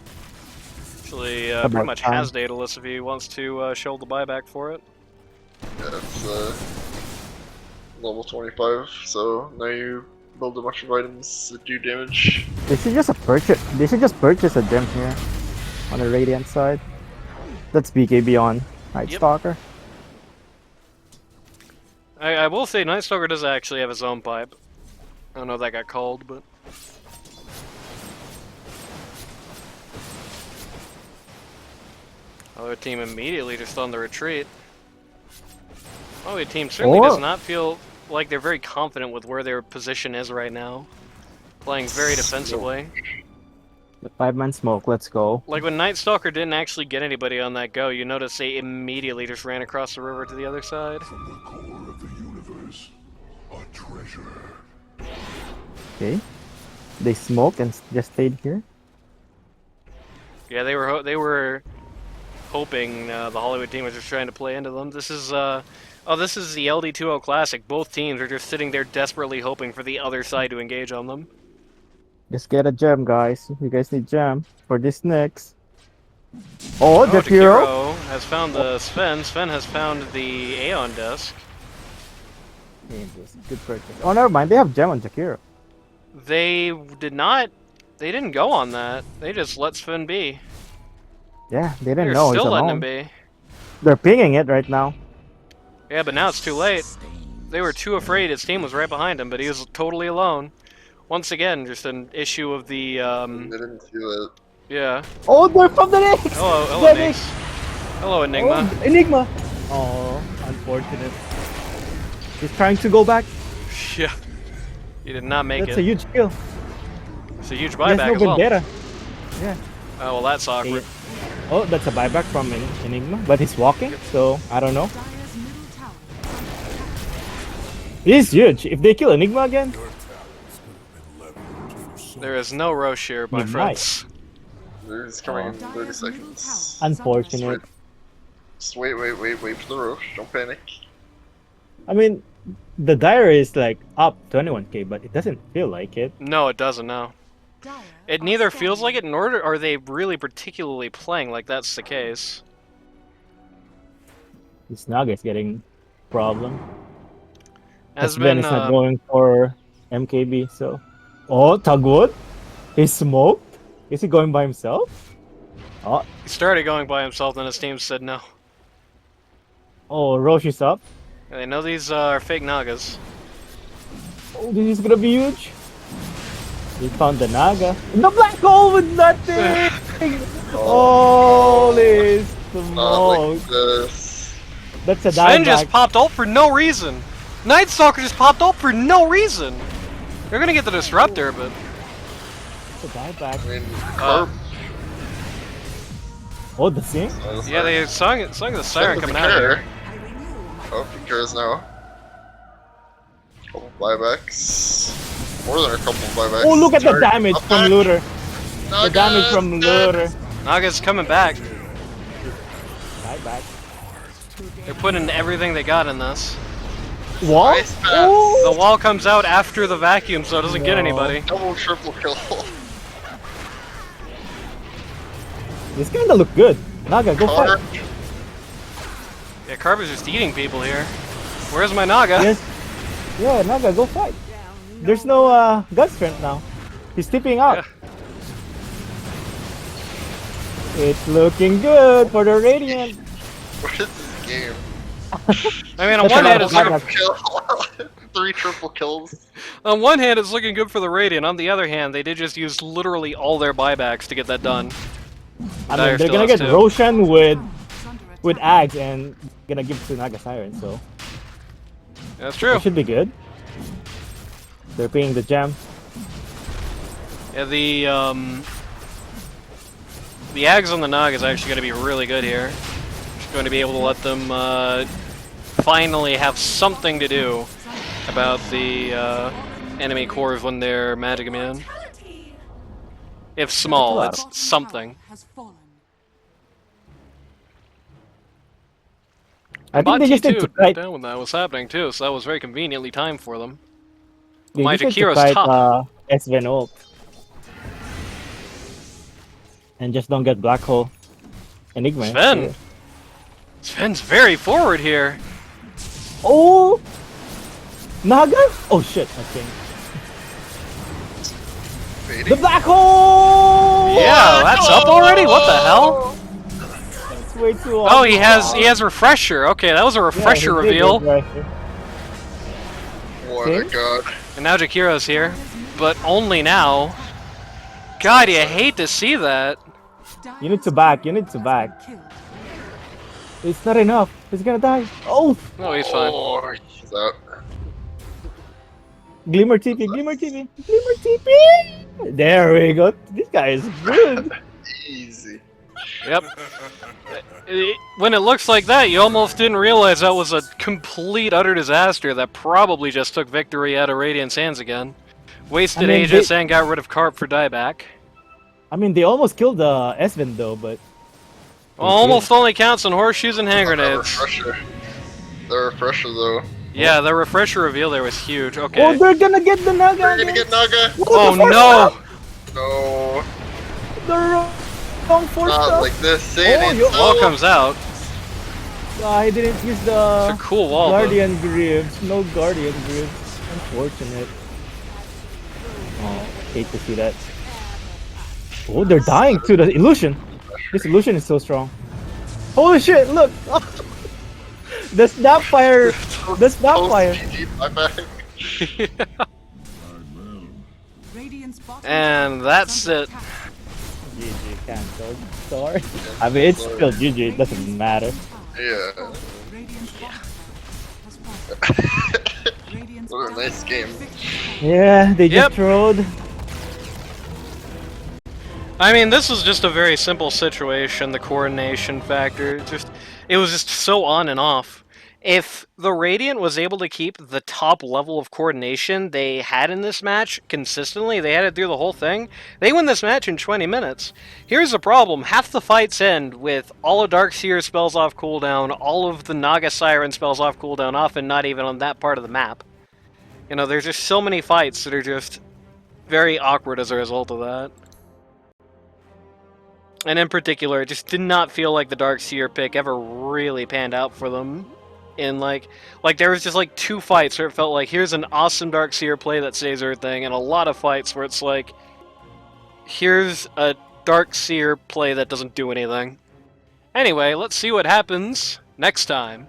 Speaker 1: Actually,
Speaker 3: About
Speaker 1: pretty much
Speaker 3: time.
Speaker 1: has Daedalus if he wants to show the buyback for it.
Speaker 2: Yeah, it's level 25, so now you build a bunch of items that do damage.
Speaker 3: They should just purchase a gem here on the Radiant side. That's BKB on Night
Speaker 1: Yep.
Speaker 3: Stalker.
Speaker 1: I will say Night Stalker does actually have his own pipe. I don't know if that got called, but... Other team immediately just on the retreat. Oh, the team certainly does not feel like they're very confident with where their position is right now. Playing very defensively.
Speaker 3: The 5-man smoke, let's go.
Speaker 1: Like when Night Stalker didn't actually get anybody on that go, you notice they immediately just ran across the river to the other side.
Speaker 5: From the core of the universe, a treasure.
Speaker 3: Okay. They smoked and just stayed here.
Speaker 1: Yeah, they were hoping the Hollywood team was just trying to play into them. This is this is the LD20 Classic. Both teams are just sitting there desperately hoping for the other side to engage on them.
Speaker 3: Just get a gem, guys. You guys need gem for this next. Oh, Jakiro!
Speaker 1: Jakiro has found the Sven. Sven has found the Aeon desk.
Speaker 3: Good purchase. Oh, never mind. They have gem on Jakiro.
Speaker 1: They didn't go on that. They just let Sven be.
Speaker 3: Yeah, they didn't
Speaker 1: They're
Speaker 3: know he's
Speaker 1: still letting him
Speaker 3: alone.
Speaker 1: be.
Speaker 3: They're pinging it right now.
Speaker 1: Yeah, but now it's too late. They were too afraid his team was right behind him, but he was totally alone. Once again, just an issue of the,
Speaker 2: They didn't see that.
Speaker 1: yeah.
Speaker 3: Oh, they're from the Nix!
Speaker 1: Hello,
Speaker 3: The
Speaker 1: Nix. Hello, Enigma.
Speaker 3: Oh, Enigma! Oh, unfortunate. He's trying to go back.
Speaker 1: Yeah. He did not make
Speaker 3: That's
Speaker 1: it.
Speaker 3: a huge kill.
Speaker 1: It's a huge
Speaker 3: He has
Speaker 1: buyback
Speaker 3: no
Speaker 1: as well.
Speaker 3: Vendetta. Yeah.
Speaker 1: Oh, well, that's awkward.
Speaker 3: Oh, that's a buyback from Enigma, but he's walking, so I don't know.
Speaker 4: Dire's middle tower is under attack.
Speaker 3: He's huge. If they kill Enigma again,
Speaker 5: Your talents could have been leveraged for so
Speaker 1: There is no Roche here, my
Speaker 3: He
Speaker 1: friends.
Speaker 2: They're just coming in 30
Speaker 4: Dire's middle
Speaker 2: seconds.
Speaker 4: tower is
Speaker 3: unfortunate.
Speaker 2: Just wait for the rush. Don't panic.
Speaker 3: I mean, the Dire is like up 21k, but it doesn't feel like it.
Speaker 1: No, it doesn't, no.
Speaker 4: Dire
Speaker 1: It
Speaker 4: are
Speaker 1: neither feels
Speaker 4: scanning.
Speaker 1: like it, nor are they really particularly playing like that's the case.
Speaker 3: This Naga is getting problem.
Speaker 1: Has
Speaker 3: Sven
Speaker 1: been,
Speaker 3: is not going for MKB, so... Oh, Tagwood? He smoked? Is he going by himself? Oh,
Speaker 1: he started going by himself, then his team said no.
Speaker 3: oh, Roche is up.
Speaker 1: And they know these are fake Nagas.
Speaker 3: Oh, this is gonna be huge. He found the Naga. The black hole with nothing! Holy
Speaker 2: Not like
Speaker 3: smoke!
Speaker 2: this.
Speaker 3: That's a
Speaker 1: Sven
Speaker 3: dieback.
Speaker 1: just popped ult for no reason! Night Stalker just popped ult for no reason! They're gonna get the Disruptor, but...
Speaker 3: That's a dieback.
Speaker 2: I mean,
Speaker 1: Uh,
Speaker 2: Carp
Speaker 3: Oh, the sing?
Speaker 1: Yeah, they sung the siren coming out
Speaker 2: care.
Speaker 1: here.
Speaker 2: Oh, he cares now. Couple buybacks. More than a couple buybacks.
Speaker 3: Oh, look at the
Speaker 2: Dark
Speaker 3: damage
Speaker 2: up
Speaker 3: from
Speaker 2: back.
Speaker 3: Looter. The
Speaker 2: Naga's
Speaker 3: damage from
Speaker 2: dead.
Speaker 3: Looter.
Speaker 1: Naga's coming back.
Speaker 3: Right back.
Speaker 1: They're putting everything they got in this.
Speaker 3: What?
Speaker 2: Nice pass.
Speaker 3: Oh!
Speaker 1: The wall comes out after the vacuum, so it doesn't get
Speaker 3: No.
Speaker 1: anybody.
Speaker 2: Double, triple kill.
Speaker 3: This kinda look good. Naga, go
Speaker 2: Car.
Speaker 3: fight.
Speaker 1: Yeah, Carver's just eating people here. Where's my Naga?
Speaker 3: Yes. Yeah, Naga, go fight. There's no gun strength now. He's tipping out.
Speaker 1: Yeah.
Speaker 3: It's looking good for the Radiant.
Speaker 2: What is this game?
Speaker 1: I mean, on
Speaker 3: That's
Speaker 1: one
Speaker 3: a
Speaker 1: hand,
Speaker 3: lot
Speaker 1: it's
Speaker 3: of
Speaker 1: looking,
Speaker 2: Kill. 3 triple kills.
Speaker 1: on one hand, it's looking good for the Radiant. On the other hand, they did just use literally all their buybacks to get that done.
Speaker 3: I
Speaker 1: Dire
Speaker 3: mean, they're
Speaker 1: still
Speaker 3: gonna
Speaker 1: has
Speaker 3: get
Speaker 1: two.
Speaker 3: Roshan with
Speaker 4: Is under attack.
Speaker 3: Ags and gonna give to Naga Siren, so
Speaker 1: That's true.
Speaker 3: it should be good. They're paying the gem.
Speaker 1: Yeah, the Ags on the Naga is actually going to be really good here. Just going to be able to let them finally have something to do about the enemy cores when they're magic immune. If small,
Speaker 3: That's a
Speaker 1: it's something.
Speaker 4: Has fallen.
Speaker 3: I think
Speaker 1: Bot
Speaker 3: they just need
Speaker 1: T2
Speaker 3: to fight.
Speaker 1: down when that was happening too, so that was very conveniently timed for them.
Speaker 3: They
Speaker 1: My
Speaker 3: just need to
Speaker 1: Jakira's
Speaker 3: fight
Speaker 1: top.
Speaker 3: Sven ult. And just don't get Black Hole. Enigma.
Speaker 1: Sven!
Speaker 3: Yeah.
Speaker 1: Sven's very forward here.
Speaker 3: Oh! Naga? Oh shit, okay.
Speaker 2: Fading.
Speaker 3: The Black Hole!
Speaker 1: Yeah, that's up already? What the hell?
Speaker 3: That's way too
Speaker 1: Oh, he has refresher. Okay, that was a refresher reveal.
Speaker 2: What a
Speaker 3: See?
Speaker 2: god.
Speaker 1: And now Jakira's here, but only now. God, you hate to see that.
Speaker 3: You need to back, you need to back.
Speaker 4: Killed.
Speaker 3: It's not enough. He's gonna die. Oh!
Speaker 1: No, he's fine.
Speaker 2: Oh, he's out.
Speaker 3: Glimmer TP, Glimmer TP, Glimmer TP! There we go. This guy is good.
Speaker 2: Easy.
Speaker 1: Yep. When it looks like that, you almost didn't realize that was a complete, utter disaster that probably just took victory out of Radiant's hands again. Wasted
Speaker 3: I mean,
Speaker 1: Aegis and got rid of Carp for dieback.
Speaker 3: I mean, they almost killed the Esvin though, but
Speaker 1: Well, almost only counts on horseshoes and hand
Speaker 2: The
Speaker 1: grenades.
Speaker 2: refresher. The refresher though.
Speaker 1: Yeah, the refresher reveal there was huge. Okay.
Speaker 3: oh, they're gonna get the Naga.
Speaker 2: We're gonna
Speaker 3: again.
Speaker 2: get Naga.
Speaker 1: Oh no!
Speaker 2: No.
Speaker 3: The wrong force
Speaker 2: Not
Speaker 3: stuff.
Speaker 2: like this. Say it
Speaker 3: Oh,
Speaker 2: ain't
Speaker 3: you-
Speaker 2: so.
Speaker 1: Wall comes out.
Speaker 3: I didn't use
Speaker 1: It's
Speaker 3: the
Speaker 1: a cool wall. Though.
Speaker 3: Guardian Greaves. No Guardian Greaves. Unfortunate. Oh, hate to see that. Oh, they're dying to the illusion. This illusion is so strong. Holy shit! Look, the Snapfire. The Snapfire.
Speaker 2: GG, buyback.
Speaker 4: Radiant's bottom
Speaker 1: And
Speaker 4: tower
Speaker 1: that's
Speaker 4: is under
Speaker 1: it.
Speaker 4: attack.
Speaker 3: GG cancelled. Sorry. I mean, it's still GG. It doesn't matter.
Speaker 2: Yeah.
Speaker 4: Radiant's bottom tower has fallen. Radiant's
Speaker 2: What a nice game.
Speaker 3: Yeah, they
Speaker 1: Yep.
Speaker 3: just trolled.
Speaker 1: I mean, this was just a very simple situation, the coordination factor. It was just so on and off. If the Radiant was able to keep the top level of coordination they had in this match consistently, they had it through the whole thing, they win this match in 20 minutes. Here's the problem, half the fights end with all of Darkseer spells off cooldown, all of the Naga Siren spells off cooldown, often not even on that part of the map. You know, there's just so many fights that are just very awkward as a result of that. And in particular, it just did not feel like the Darkseer pick ever really panned out for them. In like there was just like 2 fights where it felt like here's an awesome Darkseer play that saves everything, and a lot of fights where it's like here's a Darkseer play that doesn't do anything. Anyway, let's see what happens next time.